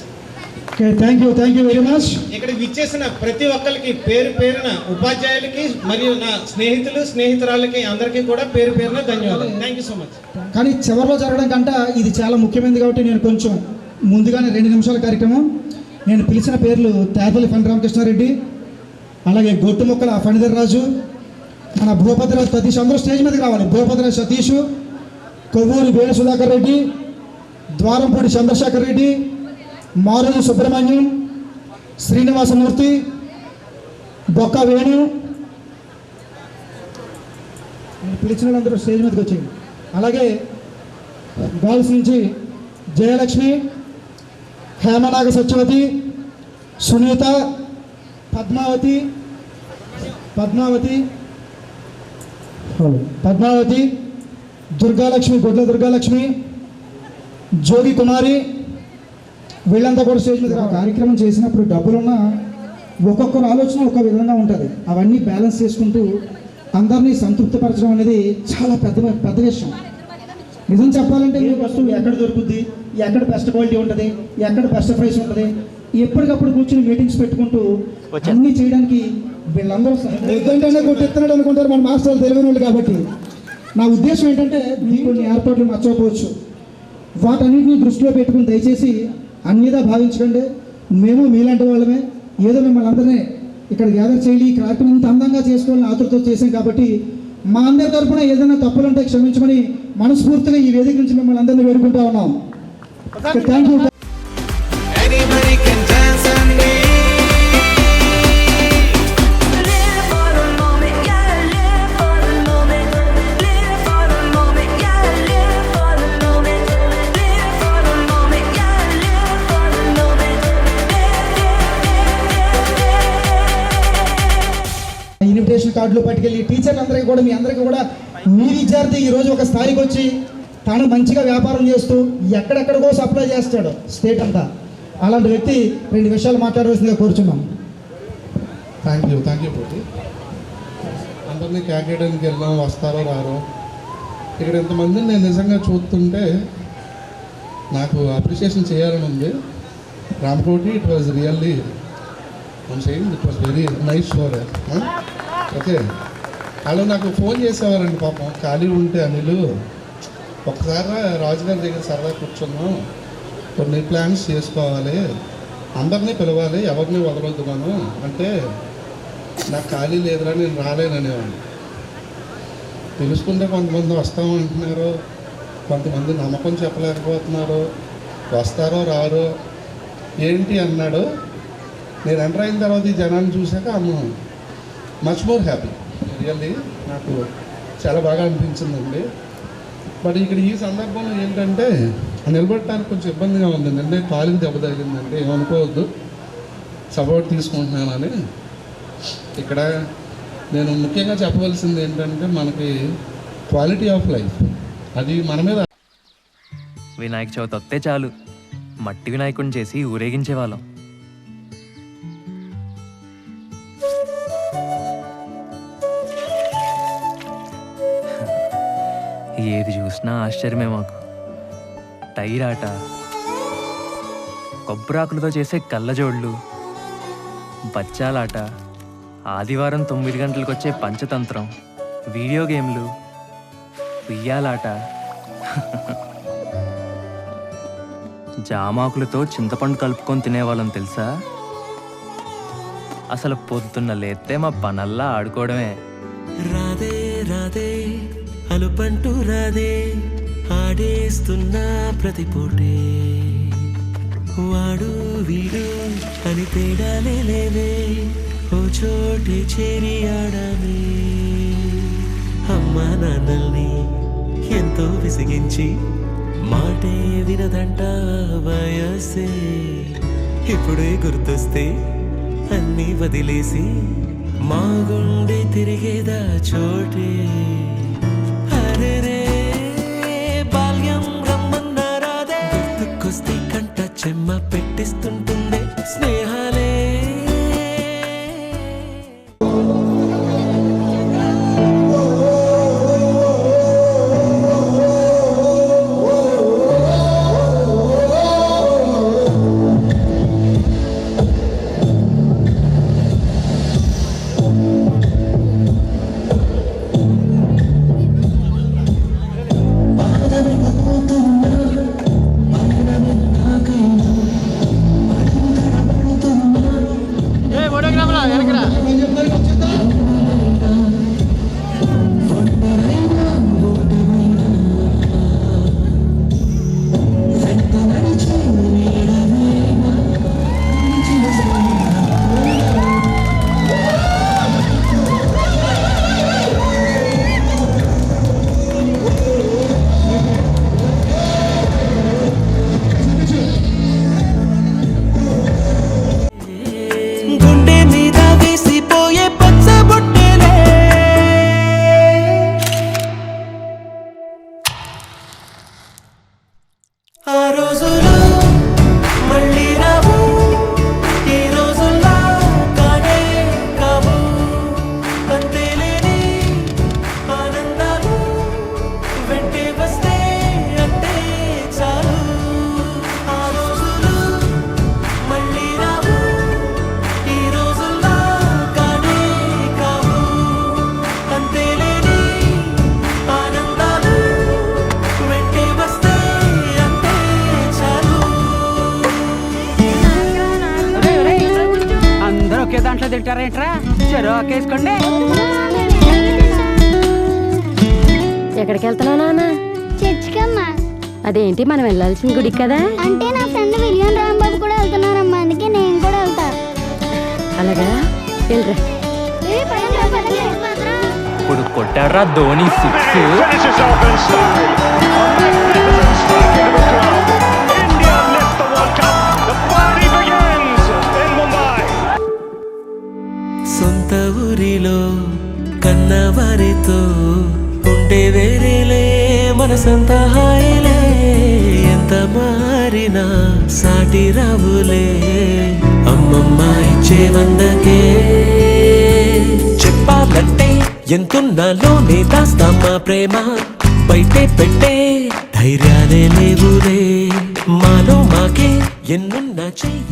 Thank you very much. ఇక్కడ విచ్చేసిన ప్రతి ఒక్కరికి పేరు పేరున, ఉపాధ్యాయులకి మరియు నా స్నేహితురాలకి అందరికీ కూడా పేరు పేరున ధన్యవాదాలు. Thank you so much. కానీ చివరిలో జరగడం కంటే ఇది చాలా ముఖ్యమైనది కాబట్టి నేను కొంచెం ముందుగానే 2 నిమిషాల కార్యక్రమం. నేను పిలిచిన పేర్లు తేపల్లి ఫణి రామకృష్ణారెడ్డి, అలాగే గొట్టుముక్కల ఫణిధర్ రాజు, మన భూపతిరాజు సతీష్, అందరూ స్టేజ్ మీదకి రావాలి. భూపతిరాజు సతీష్, కొవ్వూరి వేణు సుధాకర్ రెడ్డి, ద్వారంపూడి చంద్రశేఖర్ రెడ్డి, మారుజు సుబ్రహ్మణ్యం, శ్రీనివాసమూర్తి, బొక్క వేణు. నేను పిలిచిన వాళ్ళందరూ స్టేజ్ మీదకి వచ్చేయండి. అలాగే గర్ల్స్ నుంచి జయలక్ష్మి, హేమనాగ సత్యవతి, సునీత, పద్మావతి, దుర్గాలక్ష్మి, గొడ్ల దుర్గాలక్ష్మి, జోగి కుమారి, వీళ్ళంతా కూడా స్టేజ్ మీద కార్యక్రమం చేసినప్పుడు డబ్బులున్నా ఒక్కొక్కరు ఆలోచన ఒక విధంగా ఉంటుంది. అవన్నీ బ్యాలెన్స్ చేసుకుంటూ అందరినీ సంతృప్తిపరచడం అనేది చాలా పెద్ద విషయం. నిజం చెప్పాలంటే ఈ వస్తువు ఎక్కడ దొరుకుద్ది, ఎక్కడ బెస్ట్ క్వాలిటీ ఉంటుంది, ఎక్కడ బెస్ట్ ప్రైస్ ఉంటుంది, ఎప్పటికప్పుడు కూర్చొని మీటింగ్స్ పెట్టుకుంటూ అన్నీ చేయడానికి వీళ్ళందరూ వద్దంటేనే కొట్టెత్తున్నాడు అనుకుంటారు మన మాస్టర్లు తెలియని వాళ్ళు. కాబట్టి నా ఉద్దేశం ఏంటంటే మీ కొన్ని ఏర్పాట్లు మర్చిపోవచ్చు, వాటన్నిటిని దృష్టిలో పెట్టుకుని దయచేసి అన్నిదా భావించకండి. మేము మీలాంటి వాళ్ళమే, ఏదో మిమ్మల్ని అందరినీ ఇక్కడ గ్యాదర్ చేయాలి, ఈ కార్యక్రమం ఇంత అందంగా చేసుకోవాలని ఆతృతతో చేసాం. కాబట్టి మా అందరి తరఫున ఏదైనా తప్పులుంటే క్షమించమని మనస్ఫూర్తిగా ఈ వేదిక నుంచి మిమ్మల్ని అందరినీ వేడుకుంటా ఉన్నాం. Thank you. Anybody can dance and me. Live for the moment, yeah, live for the moment. Live for the moment, yeah, live for the moment. Live for the moment, yeah, live for the moment. Invitation కార్డులు పట్టుకెళ్ళి టీచర్లందరికీ కూడా మీ అందరికీ కూడా మీ విద్యార్థి ఈరోజు ఒక స్థాయికి వచ్చి తాను మంచిగా వ్యాపారం చేస్తూ ఎక్కడెక్కడికో సప్లై చేస్తాడు స్టేట్ అంతా. అలాంటి వ్యక్తి 2 విషయాలు మాట్లాడవలసిందిగా కోరుచున్నాం. థ్యాంక్ యూ పోటీ. అందరినీ క్యాకేయడానికి వెళ్ళాం, వస్తారో రారో. ఇక్కడ ఇంతమందిని నేను నిజంగా చూస్తుంటే నాకు అప్రిషియేషన్ చేయాలని ఉంది. Ramkoti, it was really it was very nice show. Okay, వాళ్ళు నాకు ఫోన్ చేసేవారండి పాపం, ఖాళీ ఉంటే అనిలు ఒక్కసారి రాజుగారి దగ్గర సరదా కూర్చున్నాం, కొన్ని ప్లాన్స్ చేసుకోవాలి, అందరినీ పిలవాలి, ఎవరిని వదలొద్దున్నాను అంటే నాకు ఖాళీ లేదురా నేను రాలేననేవాడిని. తెలుసుకుంటే కొంతమంది వస్తామంటున్నారు, కొంతమంది నమ్మకం చెప్పలేకపోతున్నారు, వస్తారో రారో ఏంటి అన్నాడు. నేను ఎంటర్ అయిన తర్వాత ఈ జనాన్ని చూశాక అమ్మ మచ్ మోర్ హ్యాపీ. రియల్లీ నాకు చాలా బాగా అనిపించిందండి. బట్ ఇక్కడ ఈ సందర్భంలో ఏంటంటే నిలబడటానికి కొంచెం ఇబ్బందిగా ఉంది. నిన్నే కాలుకి దెబ్బ తగిలిందండి, ఏమనుకోవద్దు, సపోర్ట్ తీసుకుంటున్నానని. ఇక్కడ నేను ముఖ్యంగా చెప్పవలసింది ఏంటంటే మనకి క్వాలిటీ ఆఫ్ లైఫ్ అది మన మీద. వినాయక చవితి వస్తే చాలు మట్టి వినాయకుడిని చేసి ఊరేగించేవాళ్ళం. ఏది చూసినా ఆశ్చర్యమే మాకు. టైర్ ఆట, కొబ్బరాకులతో చేసే కళ్ళజోళ్ళు, బచ్చాలాట, ఆదివారం 9 గంటలకు వచ్చే పంచతంత్రం, వీడియో గేమ్లు, ఉయ్యాలాట, జామాకులతో చింతపండు కలుపుకొని తినేవాళ్ళం తెలుసా. అసలు పొద్దున్న లేస్తే మా పనల్లా ఆడుకోవడమే. రాదే రాదే అలుపంటూ రాదే ఆడేస్తున్నా ప్రతి పూటే వాడు వీడు అని తేడాలే లేవే ఓ చోటే చేరి ఆడమే. అమ్మా నాన్నల్ని ఎంతో విసిగించి మాటే వినదంట వయసే. ఇప్పుడే గుర్తొస్తే అన్నీ వదిలేసి మా గుండె తిరిగేదా చోటే. అరెరే బాల్యం రమ్మన్నారాదే గుర్తుకొస్తే కంట చెమ్మ పెట్టిస్తుంటుందే స్నేహాలే. దాంట్లో తింటారేంట్రా చెరోకేసుకోండి. ఎక్కడికి వెళ్తున్నావు నాన్న? చర్చికమ్మా. అదేంటి మనం వెళ్ళాల్సిన గుడికి కదా? అంటే నా ఫ్రెండ్ విలియం రాంబాబు కూడా వెళ్తున్నారమ్మా, అందుకే నేను కూడా వెళ్తా. అలాగా వెళ్ళరా. ఇప్పుడు కొట్టాడ్రా ధోని 6. సొంత ఊరిలో కన్నవారితో ఉంటే వేరేలే మనసంత హాయిలే. ఎంత మారినా సాటి రావులే అమ్మమ్మ ఇచ్చే వందకే. చెప్పాలంటే ఎంతున్నాలోనే దాస్తామా ప్రేమ, బయటే పెట్టే ధైర్యాలే లేవులే. మాలో మాకే ఎన్నున్నా చెయ్యి.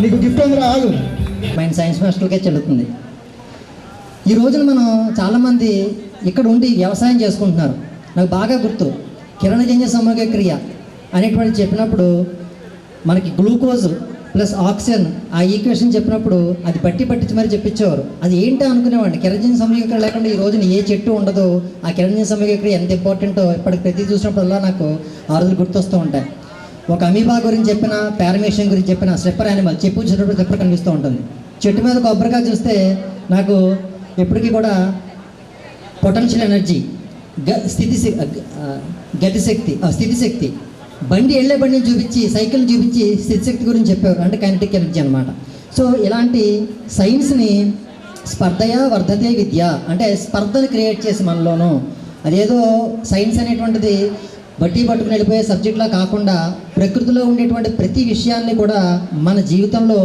నీకు గిఫ్ట్ అందరూ ఆగు. మైండ్ సైన్స్ మాస్టర్కే చెల్లుతుంది. ఈ రోజున మనం చాలామంది ఇక్కడ ఉండి వ్యవసాయం చేసుకుంటున్నారు. నాకు బాగా గుర్తు కిరణజన్య సమగ్ర క్రియ అనేటువంటి చెప్పినప్పుడు మనకి గ్లూకోజ్ ప్లస్ ఆక్సిజన్ ఆ ఈక్వేషన్ చెప్పినప్పుడు అది పట్టించి మరి చెప్పించేవారు. అది ఏంటో అనుకునేవాడిని. కిరణజన్య సమగ్ర క్రియ లేకుండా ఈ రోజున ఏ చెట్టు ఉండదు. ఆ కిరణజన్య సమగ్ర క్రియ ఎంత ఇంపార్టెంటో ఇప్పటికి ప్రతి చూసినప్పుడల్లా నాకు ఆ రోజులు గుర్తొస్తూ ఉంటాయి. ఒక అమీబా గురించి చెప్పిన, పారమేషన్ గురించి చెప్పిన, స్లెప్పర్ యానిమల్ చెప్పు చెట్టు స్లెప్పర్ కనిపిస్తూ ఉంటుంది. చెట్టు మీద కొబ్బరికాయ చూస్తే నాకు ఎప్పటికీ కూడా పొటెన్షియల్ ఎనర్జీ స్థితిశక్తి. బండి వెళ్ళే బండిని చూపించి, సైకిల్ చూపించి స్థితిశక్తి గురించి చెప్పేవారు, అంటే కైనెటిక్ ఎనర్జీ అనమాట. సో ఇలాంటి సైన్స్ని స్పర్ధయా వర్ధతే విద్య, అంటే స్పర్ధను క్రియేట్ చేసి మనలోనూ, అదేదో సైన్స్ అనేటువంటిది బట్టి పట్టుకుని వెళ్ళిపోయే సబ్జెక్ట్లా కాకుండా ప్రకృతిలో ఉండేటువంటి ప్రతి విషయాన్ని కూడా మన జీవితంలో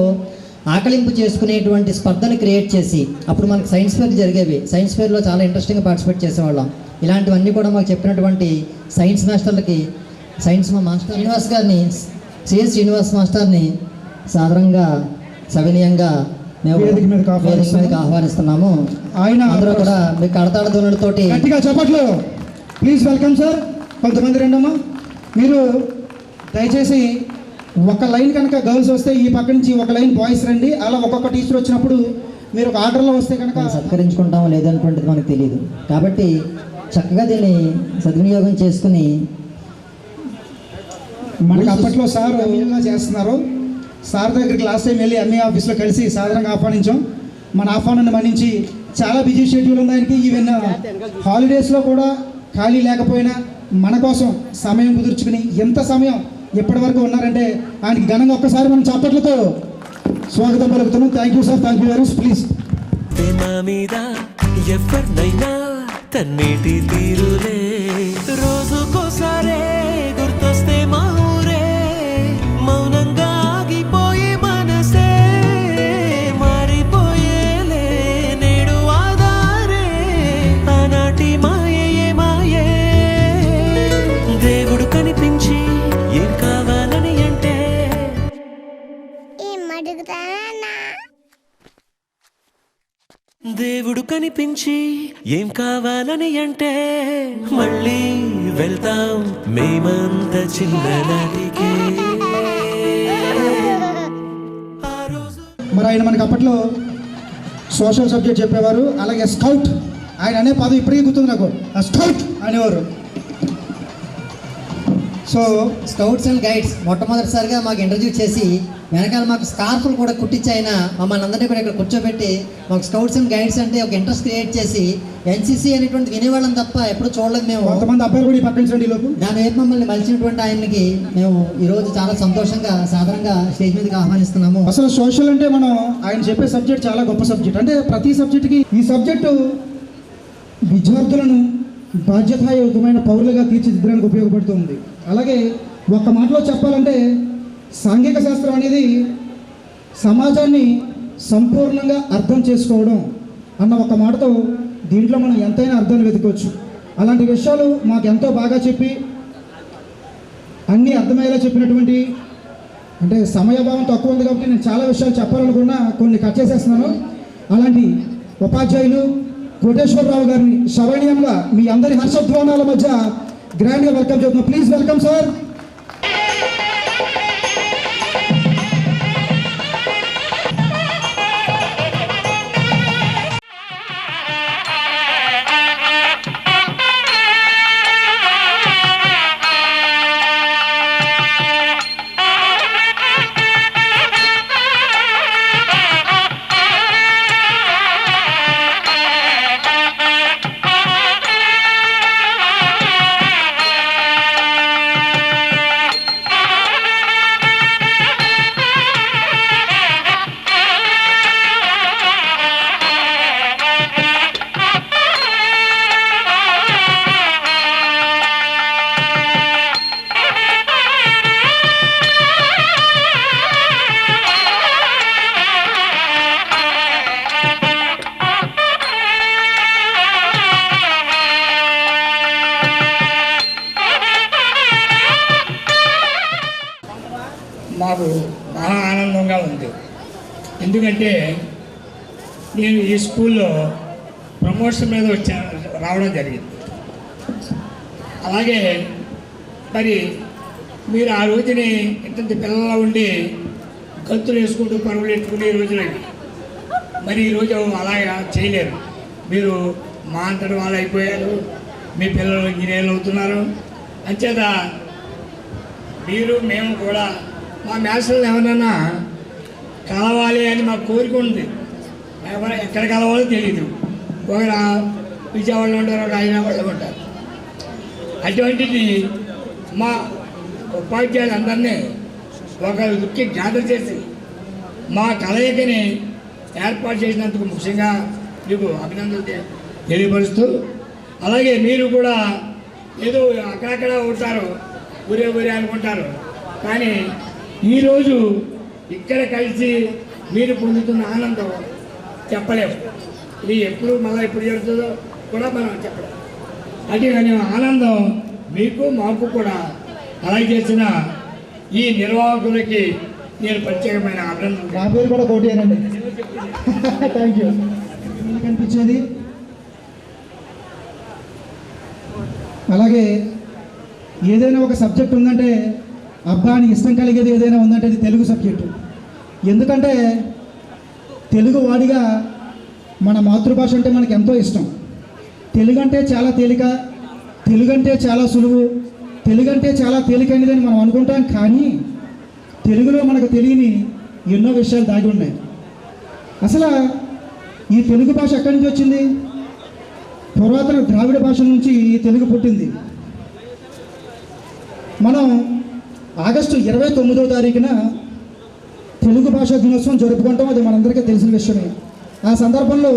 ఆకలింపు చేసుకునేటువంటి స్పర్ధను క్రియేట్ చేసి, అప్పుడు మనకు సైన్స్ ఫేర్ జరిగేవి. సైన్స్ ఫేర్లో చాలా ఇంట్రెస్టింగ్గా పార్టిసిపేట్ చేసేవాళ్ళం. ఇలాంటివన్నీ కూడా మాకు చెప్పినటువంటి సైన్స్ మాస్టర్లకి, సైన్స్ మా మాస్టర్ శ్రీనివాస్ గారిని, సిఎస్ శ్రీనివాస్ మాస్టర్ని సాధారణంగా సవినయంగా మేము వేదిక మీదకి ఆహ్వానిస్తున్నాము. ఆయన అందరూ కూడా మీ కడతాడ ధ్వనులతోటి గట్టిగా చెప్పట్లు ప్లీజ్ వెల్కమ్ సార్. కొంతమంది రండమ్మా, మీరు దయచేసి ఒక లైన్ కనుక గర్ల్స్ వస్తే ఈ పక్క నుంచి ఒక లైన్ బాయ్స్ రండి. అలా ఒక్కొక్క టీచర్ వచ్చినప్పుడు మీరు ఒక ఆర్డర్లో వస్తే కనుక సత్కరించుకుంటామో లేదనుకుంటుంది మనకు తెలియదు. కాబట్టి చక్కగా దీన్ని సద్వినియోగం చేసుకుని, మనకి అప్పట్లో సార్ ఎంఏగా చేస్తున్నారు. సార్ దగ్గరికి లాస్ట్ టైం వెళ్ళి ఎంఏ ఆఫీస్లో కలిసి సాధారణంగా ఆహ్వానించాం. మన ఆహ్వానాన్ని మన్నించి చాలా బిజీ షెడ్యూల్ ఉంది ఆయనకి. ఈవెన్ హాలిడేస్లో కూడా ఖాళీ లేకపోయినా మన కోసం సమయం కుదుర్చుకుని ఎంత సమయం ఎప్పటి వరకు ఉన్నారంటే ఆయనకి ఘనంగా ఒక్కసారి మనం చప్పట్లతో స్వాగతం పలుకుతున్నాం. Thank you sir, thank you very much. Please. మీద ఎవరినైనా తన్నేటి తీరులే, రోజుకోసారే గుర్తొస్తే మా ఊరే, మౌనంగా ఆగిపోయే మనసే మారిపోయేలే నేడు ఆధారే, ఆనాటి మాయే మాయే. దేవుడు కనిపించి ఏం కావాలని అంటే, దేవుడు కనిపించి ఏం కావాలని అంటే, మళ్ళీ వెళ్తాం మేమంత చిన్ననాటికే. మరి ఆయన మనకి అప్పట్లో సోషల్ సబ్జెక్ట్ చెప్పేవారు. అలాగే స్కౌట్, ఆయన అనే పదం ఇప్పటికీ గుర్తుంది నాకు, స్కౌట్ అనేవారు. సో స్కౌట్స్ అండ్ గైడ్స్ మొట్టమొదటిసారిగా మాకు ఇంటర్వ్యూ చేసి వెనకాల మాకు స్కార్ఫ్లు కూడా కుట్టించి ఆయన మమ్మల్ని అందరినీ కూడా ఇక్కడ కూర్చోబెట్టి మాకు స్కౌట్స్ అండ్ గైడ్స్ అంటే ఒక ఇంట్రెస్ట్ క్రియేట్ చేసి, ఎన్సీసీ అనేటువంటి వినేవాళ్ళం తప్ప ఎప్పుడు చూడలేదు మేము. కొంతమంది అబ్బాయిలు కూడా పక్కన లోపు దాని వైపు మమ్మల్ని మలిచినటువంటి ఆయనకి మేము ఈరోజు చాలా సంతోషంగా సాధారణంగా స్టేజ్ మీదకి ఆహ్వానిస్తున్నాము. అసలు సోషల్ అంటే మనం ఆయన చెప్పే సబ్జెక్ట్ చాలా గొప్ప సబ్జెక్ట్. అంటే ప్రతి సబ్జెక్టుకి ఈ సబ్జెక్టు విద్యార్థులను బాధ్యతాయుతమైన పౌరులుగా తీర్చిదిద్దడానికి ఉపయోగపడుతుంది. అలాగే ఒక్క మాటలో చెప్పాలంటే సాంఘిక శాస్త్రం అనేది సమాజాన్ని సంపూర్ణంగా అర్థం చేసుకోవడం అన్న ఒక మాటతో దీంట్లో మనం ఎంతైనా అర్థాన్ని వెతుకోవచ్చు. అలాంటి విషయాలు మాకు ఎంతో బాగా చెప్పి అన్నీ అర్థమయ్యేలా చెప్పినటువంటి, అంటే సమయభావం తక్కువ ఉంది కాబట్టి నేను చాలా విషయాలు చెప్పాలనుకున్నా కొన్ని కట్ చేసేస్తున్నాను. అలాంటి ఉపాధ్యాయులు కోటేశ్వరరావు గారిని సవనీయంగా మీ అందరి హర్షధ్వానాల మధ్య గ్రాండ్గా వెల్కమ్ చేస్తున్నాం. Please welcome sir. మాకు మహా ఆనందంగా ఉంది. ఎందుకంటే నేను ఈ స్కూల్లో ప్రమోషన్ మీద రావడం జరిగింది. అలాగే మరి మీరు ఆ రోజుని ఇంత పిల్లలు ఉండి గంతులు వేసుకుంటూ పరుగులు ఎత్తుకునే రోజులు మరి ఈరోజు అలాగా చేయలేరు. మీరు మా అంతటి వాళ్ళు అయిపోయారు, మీ పిల్లలు ఇంజనీర్లు అవుతున్నారు. అంచేత మీరు మేము కూడా మా మ్యాథ్స్లో ఎవరన్నా కలవాలి అని మాకు కోరిక ఉంది. ఎక్కడ కలవాలో తెలియదు. ఒకరు విజయవాడలో ఉంటారు, హైదరాబాద్లో ఉంటారు. అటువంటిది మా ఉపాధ్యాయులందరినీ ఒక దుఃఖి గ్యాదర్ చేసి మా కలయికని ఏర్పాటు చేసినందుకు ముఖ్యంగా మీకు అభినందనలు తెలియపరుస్తూ, అలాగే మీరు కూడా ఏదో అక్కడక్కడ ఉంటారు, ఊరే అనుకుంటారు, కానీ ఈరోజు ఇక్కడ కలిసి మీరు పొందుతున్న ఆనందం చెప్పలేము. ఇది ఎప్పుడు మళ్ళీ ఎప్పుడు జరుగుతుందో కూడా మనం చెప్పలేము. అది కానీ ఆనందం మీకు మాకు కూడా అలాగే చేసిన ఈ నిర్వాహకులకి నేను ప్రత్యేకమైన అభినందనలు. నా పేరు కూడా కోటేనండి. Thank you. కనిపించేది అలాగే ఏదైనా ఒక సబ్జెక్ట్ ఉందంటే అబ్బా అని ఇష్టం కలిగేది ఏదైనా ఉందంటే అది తెలుగు సబ్జెక్టు. ఎందుకంటే తెలుగు వాడిగా మన మాతృభాష అంటే మనకు ఎంతో ఇష్టం. తెలుగు అంటే చాలా తేలిక, తెలుగు అంటే చాలా సులువు, తెలుగు అంటే చాలా తేలికైనదని మనం అనుకుంటాం. కానీ తెలుగులో మనకు తెలియని ఎన్నో విషయాలు దాగి ఉన్నాయి. అసలు ఈ తెలుగు భాష ఎక్కడి నుంచి వచ్చింది? పురాతన ద్రావిడ భాష నుంచి ఈ తెలుగు పుట్టింది. మనం ఆగస్టు 29వ తారీఖున తెలుగు భాషా దినోత్సవం జరుపుకుంటాం. అది మనందరికీ తెలిసిన విషయమే. ఆ సందర్భంలో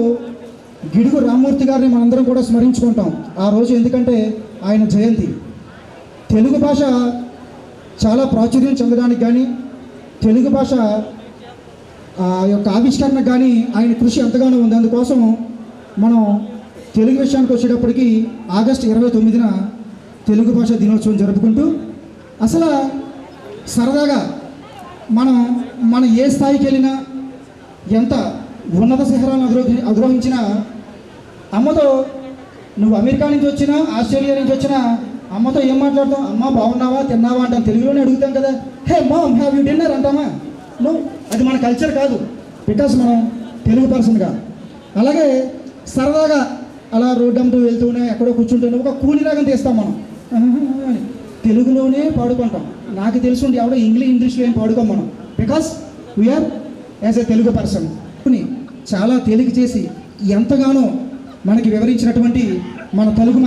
గిడుగు రామ్మూర్తి గారిని మనందరం కూడా స్మరించుకుంటాం ఆ రోజు. ఎందుకంటే ఆయన జయంతి. తెలుగు భాష చాలా ప్రాచుర్యం చెందడానికి కానీ, తెలుగు భాష యొక్క ఆవిష్కరణకు కానీ ఆయన కృషి ఎంతగానో ఉంది. అందుకోసం మనం తెలుగు విషయానికి వచ్చేటప్పటికి ఆగస్టు 29న తెలుగు భాష దినోత్సవం జరుపుకుంటూ, అసలు సరదాగా మనం ఏ స్థాయికి వెళ్ళినా, ఎంత ఉన్నత శిఖరాలను అధిరోహించినా, అమ్మతో నువ్వు అమెరికా నుంచి వచ్చినా, ఆస్ట్రేలియా నుంచి వచ్చినా అమ్మతో ఏం మాట్లాడతాం? అమ్మ బాగున్నావా, తిన్నావా అంటాం. తెలుగులోనే అడుగుతాం కదా. Hey mom, have you dinner అంటామా? నో, అది మన కల్చర్ కాదు. బికాస్ మనం తెలుగు పర్సన్గా. అలాగే సరదాగా అలా రోడ్డు అంటూ వెళ్తూనే ఎక్కడో కూర్చుంటూనే ఒక కూలి రాగం తీస్తాం మనం. తెలుగులోనే పాడుకుంటాం. నాకు తెలుసుండి ఎవడో ఇంగ్లీష్లో ఏం పాడుకోం మనం. Because we are as a Telugu person. చాలా తేలిక చేసి ఎంతగానో మనకి వివరించినటువంటి మన తెలుగు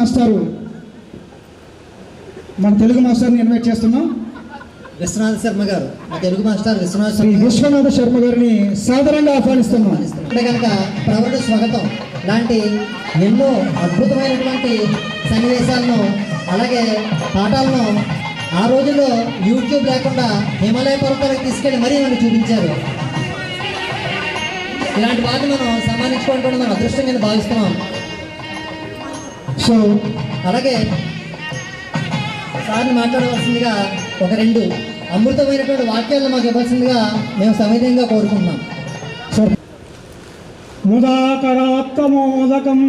మాస్టర్ని ఇన్వైట్ చేస్తున్నాం. విశ్వనాథ శర్మ గారు, మా తెలుగు మాస్టర్ విశ్వనాథ శర్మ గారిని సాదరంగా ఆహ్వానిస్తున్నాం. అంటే కనుక ప్రవరుడు స్వాగతం లాంటి ఎన్నో అద్భుతమైనటువంటి సన్నివేశాలను, అలాగే పాఠాలను ఆ రోజుల్లో యూట్యూబ్ లేకుండా హిమాలయ పర్వతాలకు తీసుకెళ్ళి మరీ మనం చూపించారు. ఇలాంటి వాటిని మనం సన్మానించుకోవడం మనం అదృష్టంగా భావిస్తున్నాం. సో అలాగే సార్ని మాట్లాడవలసిందిగా ఒక 2 అమృతమైనటువంటి వాక్యాలను మాకు ఇవ్వాల్సిందిగా మేము సవినయంగా కోరుకుంటున్నాం. ముదాకరాత్మోదకం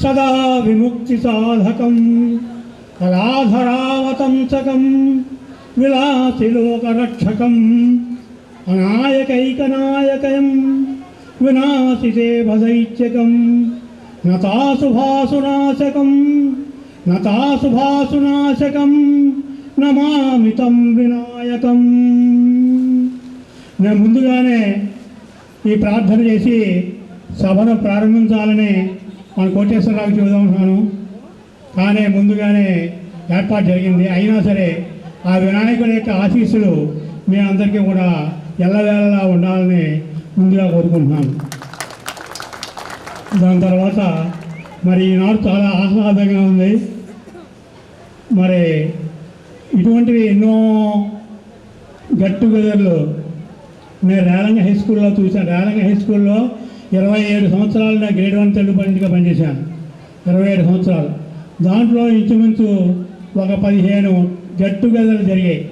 సదా విముక్తి సాధకం కళాధరావతంసకం విలాసి లోకరక్షకం అనాయకైకనాయకం వినాశితే భదైత్యకం నతాసుభాసునాశకం నమామితం వినాయకం. నేను ముందుగానే ఈ ప్రార్థన చేసి సభను ప్రారంభించాలని మన కోటేశ్వరరావుకి చెబుదామన్నాను. కానీ ముందుగానే ఏర్పాటు జరిగింది. అయినా సరే ఆ వినాయకుడి యొక్క ఆశీస్సులు మీ అందరికీ కూడా ఎల్లవేళలా ఉండాలని ముందుగా కోరుకుంటున్నాను. దాని తర్వాత మరి ఈనాడు చాలా ఆహ్లాదంగా ఉంది. మరి ఇటువంటివి ఎన్నో గెట్ టుగెదర్లు నేను రేలంగ హై స్కూల్లో చూశాను. రేలంగ హై స్కూల్లో 27 సంవత్సరాలు నేను గ్రేడ్ 1 తెలుగు పండిట్గా పనిచేశాను. 27 సంవత్సరాలు. దాంట్లో ఇంచుమించు ఒక 15 గెట్ టుగెదర్లు జరిగాయి.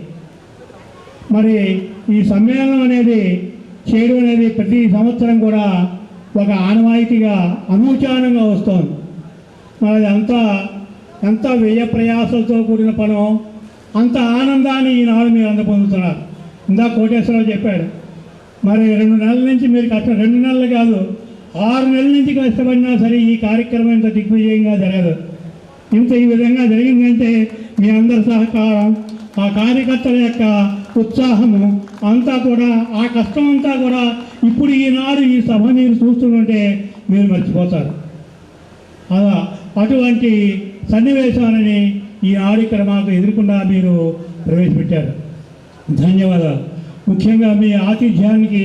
మరి ఈ సమ్మేళనం అనేది చేయడం అనేది ప్రతి సంవత్సరం కూడా ఒక ఆనవాయితీగా అనూచానంగా వస్తుంది. మరి ఎంత వ్యయ ప్రయాసాలతో కూడిన పనో అంత ఆనందాన్ని ఈనాడు మీరు పొందుతున్నారు. ఇందా కోటేశ్వరరావు చెప్పాడు. మరి 2 నెలల నుంచి మీరు 2 నెలలు కాదు 6 నెలల నుంచి కష్టపడినా సరే ఈ కార్యక్రమం ఇంత దిగ్విజయంగా జరగదు. ఇంత ఈ విధంగా జరిగిందంటే మీ అందరి సహకారం, ఆ కార్యకర్తల యొక్క ఉత్సాహము అంతా కూడా, ఆ కష్టం అంతా కూడా ఇప్పుడు ఈనాడు ఈ సభ మీరు చూస్తుంటే మీరు మర్చిపోతారు. అలా అటువంటి సన్నివేశాలని ఈనాడు ఇక్కడ మాకు ఎదురుకుండా మీరు ప్రవేశపెట్టారు. ధన్యవాదాలు. ముఖ్యంగా మీ ఆతిథ్యానికి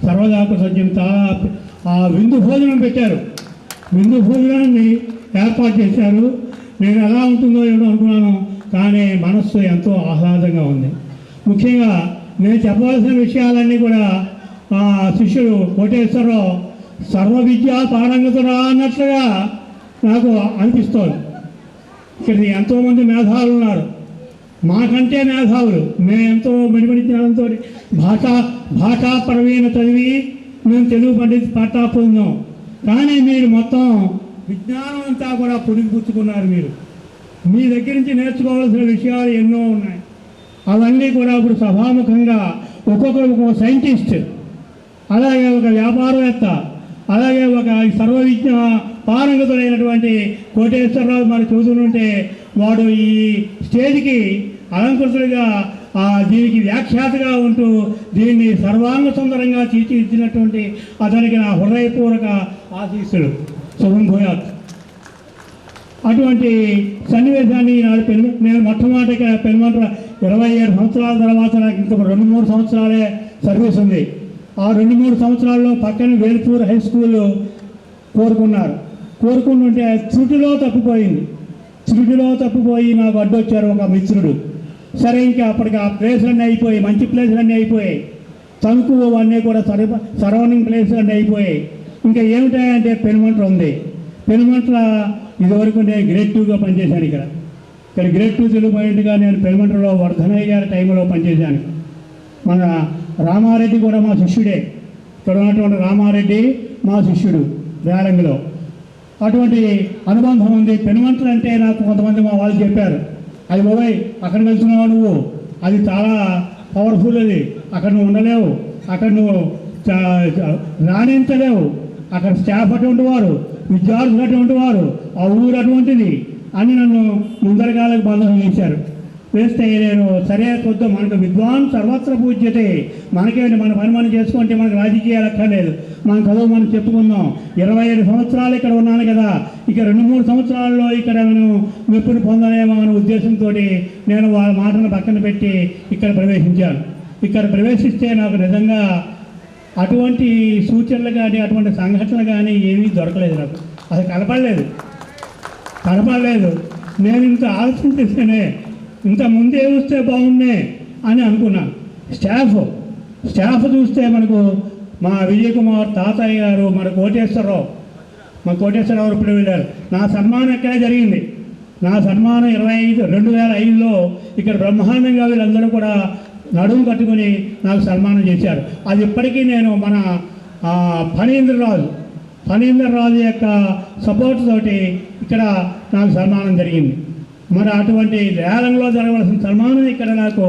సర్వదా కృతజ్ఞం. చాలా విందు భోజనం పెట్టారు. విందు భోజనాన్ని ఏర్పాటు చేశారు. నేను ఎలా ఉంటుందో ఏమో అనుకున్నాను, కానీ మనస్సు ఎంతో ఆహ్లాదంగా ఉంది. ముఖ్యంగా నేను చెప్పవలసిన విషయాలన్నీ కూడా శిష్యుడు కోటేశ్వరరావు సర్వ విద్యా పారంగతుడా అన్నట్లుగా నాకు అనిపిస్తోంది. ఇక్కడ ఎంతోమంది మేధావులు ఉన్నారు, మాకంటే మేధావులు. మేము ఎంతో మిడిమిడి జ్ఞానంతో భాషా ప్రవీణ చదివి మేము తెలుగు పండిత్ పట్టా పొందాం. కానీ మీరు మొత్తం విజ్ఞానం అంతా కూడా పుట్టుకున్నారు. మీరు మీ దగ్గర నుంచి నేర్చుకోవాల్సిన విషయాలు ఎన్నో ఉన్నాయి. అవన్నీ కూడా ఇప్పుడు సభాముఖంగా ఒక్కొక్కరు ఒక సైంటిస్ట్, అలాగే ఒక వ్యాపారవేత్త, అలాగే ఒక సర్వవిజ్ఞ పారంగతులైనటువంటి కోటేశ్వరరావు మరి చూస్తుంటే వాడు ఈ స్టేజ్కి అలంకృతుడిగా దీనికి వ్యాఖ్యాతగా ఉంటూ దీన్ని సర్వాంగ సుందరంగా తీర్చిదిద్దినటువంటి అతనికి నా హృదయపూర్వక ఆశీస్సులు. శుభం భూయాత్. అటువంటి సన్నివేశాన్ని నేను మొట్టమొదటిగా పెనుమంట్ర 27 సంవత్సరాల తర్వాత నాకు ఇంకా 2-3 సంవత్సరాలే సర్వీస్ ఉంది. ఆ 2-3 సంవత్సరాల్లో పక్కన వేల్పూర్ హై స్కూల్ కోరుకుంటుంటే త్రుటిలో తప్పిపోయి నాకు అడ్డొచ్చారు ఒక మిత్రుడు. సరే, ఇంకా అప్పటికి ఆ ప్లేసులన్నీ అయిపోయాయి, మంచి ప్లేసులన్నీ అయిపోయాయి. తణుకు అవన్నీ కూడా సరౌండింగ్ ప్లేసులన్నీ అయిపోయాయి. ఇంకా ఏమిటాయంటే పెనుమంట్ర ఉంది. పెనుమంట్ర ఇదివరకు నేను గ్రేడ్ 2గా పనిచేశాను. ఇక్కడ గ్రేడ్ 2 తెలుగు పాయింట్గా నేను పెనుమంట్రలో వర్ధనయ్య గారి టైంలో పనిచేశాను. మన రామారెడ్డి కూడా మా శిష్యుడే. ఇక్కడ ఉన్నటువంటి రామారెడ్డి మా శిష్యుడు రేలంగిలో. అటువంటి అనుబంధం ఉంది. పెనుమంట్ర అంటే నాకు కొంతమంది మా వాళ్ళు చెప్పారు, అది బాబాయ్ అక్కడికి వెళ్తున్నావు నువ్వు, అది చాలా పవర్ఫుల్, అది అక్కడ నువ్వు ఉండలేవు, అక్కడ నువ్వు రాణించలేవు, అక్కడ స్టాఫ్ అటువంటి వారు, విద్యార్థులు అటువంటి వారు, ఆ ఊరు అటువంటిది అని నన్ను ముందరకాలకు బంధం చేశారు. వేస్తే నేను సరే కొద్ది మనకు విద్వాన్ సర్వత్ర పూజ్యతే, మనకేంటి మన పని మనం చేసుకుంటే మనకు రాజకీయాలు అక్కర్లేదు, మన చదువు మనం చెప్పుకుందాం. 27 సంవత్సరాలు ఇక్కడ ఉన్నాను కదా, ఇక 2-3 సంవత్సరాల్లో ఇక్కడ నేను మెప్పుని పొందలేమో అనే ఉద్దేశంతో నేను వాళ్ళ మాటను పక్కన పెట్టి ఇక్కడ ప్రవేశించాను. ఇక్కడ ప్రవేశిస్తే నాకు నిజంగా అటువంటి సూచనలు కానీ అటువంటి సంఘటనలు కానీ ఏమీ దొరకలేదు. నాకు అసలు కనపడలేదు. నేను ఇంత ఆలోచన చేస్తేనే ఇంత ముందే వస్తే బాగుండే అని అనుకున్నాను. స్టాఫ్ చూస్తే మనకు మా విజయ్ కుమార్ తాతయ్య గారు, మన కోటేశ్వరరావు ఇప్పుడు వెళ్ళారు. నా సన్మానం ఎక్కడే జరిగింది. నా సన్మానం 2005లో ఇక్కడ బ్రహ్మాండంగా వీళ్ళందరూ కూడా నడుము కట్టుకుని నాకు సన్మానం చేశారు. అది ఇప్పటికీ నేను మన ఫణీంద్ర రాజు యొక్క సపోర్ట్ తోటి ఇక్కడ నాకు సన్మానం జరిగింది. మరి అటువంటి రేలంలో జరగవలసిన సన్మానం ఇక్కడ నాకు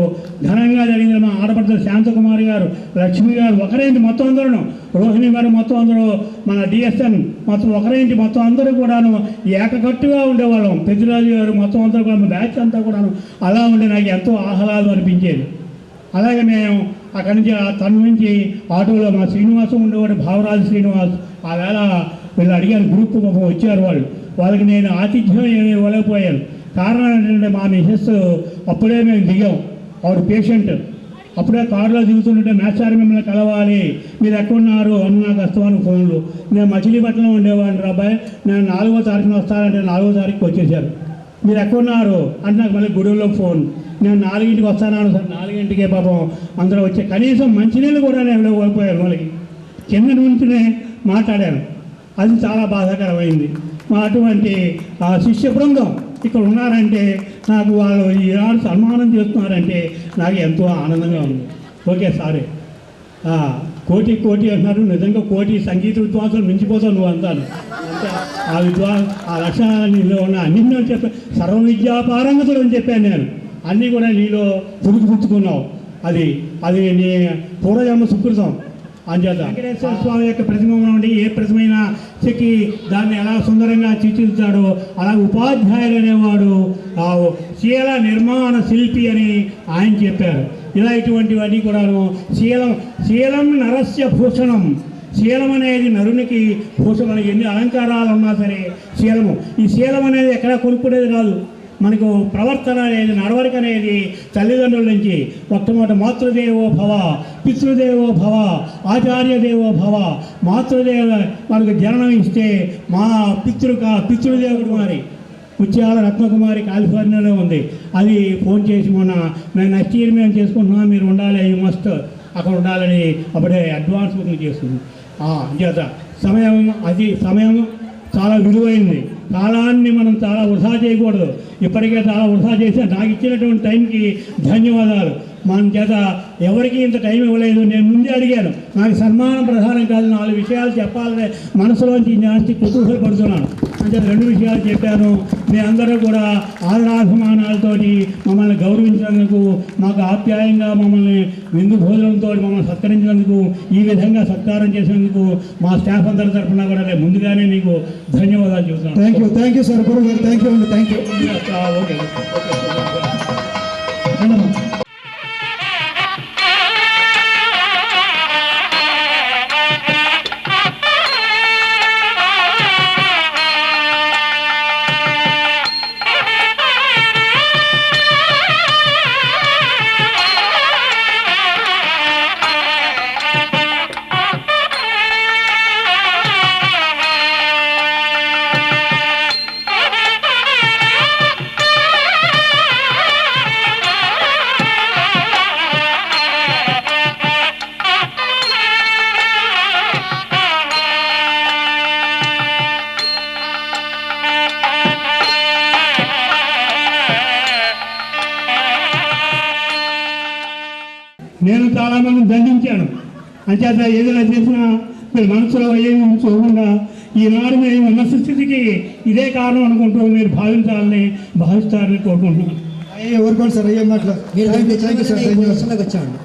ఘనంగా జరిగింది. మా ఆడపడుతున్న శాంతకుమారి గారు, లక్ష్మి గారు, ఒకరేంటి మొత్తం అందరూ, రోహిణి గారు మొత్తం అందరూ, మన డిఎస్ఎన్ మొత్తం ఒకరేంటి మొత్తం అందరూ కూడాను ఏకకట్టుగా ఉండేవాళ్ళం. పెద్దిరాజు గారు మొత్తం అందరూ కూడా బ్యాచ్ అంతా కూడాను అలా ఉండి నాకు ఎంతో ఆహ్లాదం అనిపించేది. అలాగే మేము అక్కడి నుంచి తన నుంచి ఆటోలో మా శ్రీనివాసం ఉండేవాడు, భావరాజు శ్రీనివాస్. ఆ వేళ వీళ్ళు అడిగారు, గ్రూప్ వచ్చారు వాళ్ళకి నేను ఆతిథ్యం ఏమి ఇవ్వలేకపోయాను. కారణం ఏంటంటే మా మిసెస్ అప్పుడే మేము దిగాం, ఆవిడ పేషెంట్. అప్పుడే కారులో దిగుతుంటే మేస్టార్ మిమ్మల్ని కలవాలి, మీరు ఎక్కడున్నారు అని నాకు వస్తాను ఫోన్లు. నేను మచిలీపట్నంలో ఉండేవాడిని, అబ్బాయి నేను 4వ తారీఖున వస్తానంటే 4వ తారీఖుకి వచ్చేసారు. మీరు ఎక్కడున్నారు అంటే నాకు మళ్ళీ గుడిలో ఫోన్. నేను 4ంటికి వస్తాను సార్, 4ంటికే పాపం అందరూ వచ్చే కనీసం మంచినీళ్ళు కూడా నేను కోల్పోయాను. వాళ్ళకి కింద నుంచినే మాట్లాడాను. అది చాలా బాధాకరమైంది. మా అటువంటి ఆ శిష్య బృందం ఇక్కడ ఉన్నారంటే, నాకు వాళ్ళు ఈనాడు సన్మానం చేస్తున్నారంటే నాకు ఎంతో ఆనందంగా ఉంది. ఓకే సారీ, కోటి అంటున్నారు. నిజంగా కోటి సంగీత విద్వాంసులు మించిపోతావు నువ్వు అంటాను. అంటే ఆ లక్షణాలలో ఉన్న అన్ని చెప్పాను. సర్వ విద్యా పారంగతులు అని చెప్పాను నేను. అన్నీ కూడా నీలో పుచ్చుకున్నావు. అది నీ పూర్వజన్మ సుకృతం. అంచేత వెంకటేశ్వర స్వామి యొక్క ప్రతిమ నుండి ఏ ప్రతిమైనా చెక్కి దాన్ని ఎలా సుందరంగా తీర్చిదిద్దాడో అలా ఉపాధ్యాయుడు అనేవాడు శీల నిర్మాణ శిల్పి అని ఆయన చెప్పారు. ఇలా ఇటువంటివన్నీ కూడాను శీలం నరస్య భూషణం. శీలం అనేది నరునికి భూషణం. ఎన్ని అలంకారాలు ఉన్నా సరే శీలము. ఈ శీలం అనేది ఎక్కడా కొనుక్కునేది కాదు. మనకు ప్రవర్తన అనేది, నడవడిక అనేది తల్లిదండ్రుల నుంచి మొట్టమొదటి మాతృదేవో భవ, పితృదేవో భవ, ఆచార్య దేవో భవ. మాతృదేవ మనకు జననం ఇస్తే మా పితృదేవుడు మరి ముత్యాల రత్నకుమారి కాలిఫోర్నియాలో ఉంది. అది ఫోన్ చేసి మొన్న మేము నెక్స్ట్ ఇయర్ మేము చేసుకుంటున్నాం, మీరు ఉండాలి, యూ మస్ట్ అక్కడ ఉండాలని అప్పుడే అడ్వాన్స్ బుకింగ్ చేస్తుంది. చేత సమయం చాలా విలువైంది. కాలాన్ని మనం చాలా వృధా చేయకూడదు. ఇప్పటికే చాలా వృధా చేసి నాకు ఇచ్చినటువంటి టైంకి ధన్యవాదాలు. మన చేత ఎవరికి ఇంత టైం ఇవ్వలేదు. నేను ముందే అడిగాను, నాకు సన్మానం ప్రధానం కాదు, 4 విషయాలు చెప్పాలని మనసులోంచి జాస్తి కుతూహలపడుతున్నాను. అంటే 2 విషయాలు చెప్పాను. మీ అందరూ కూడా ఆదరాభిమానాలతోటి మమ్మల్ని గౌరవించినందుకు, మాకు ఆప్యాయంగా మమ్మల్ని విందు భోజనంతో మమ్మల్ని సత్కరించినందుకు, ఈ విధంగా సత్కారం చేసినందుకు మా స్టాఫ్ అందరి తరఫున కూడా నేను ముందుగానే మీకు ధన్యవాదాలు చెబుతున్నాను. థ్యాంక్ యూ సార్, గురువు గారు. థ్యాంక్ యూ అండి. Thank you. ఓకే. నేను చాలామందిని దండించాను. అంచేత ఏదైనా చేసినా మీరు మనసులో ఏమి చూడకుండా ఈనాడు మేము ఉన్న స్థితికి ఇదే కారణం అనుకుంటూ మీరు భావిస్తారని కోరుకుంటున్నాను. ఊరుకోండి సార్, అయ్యే మాటలు. మీరు వచ్చామండి.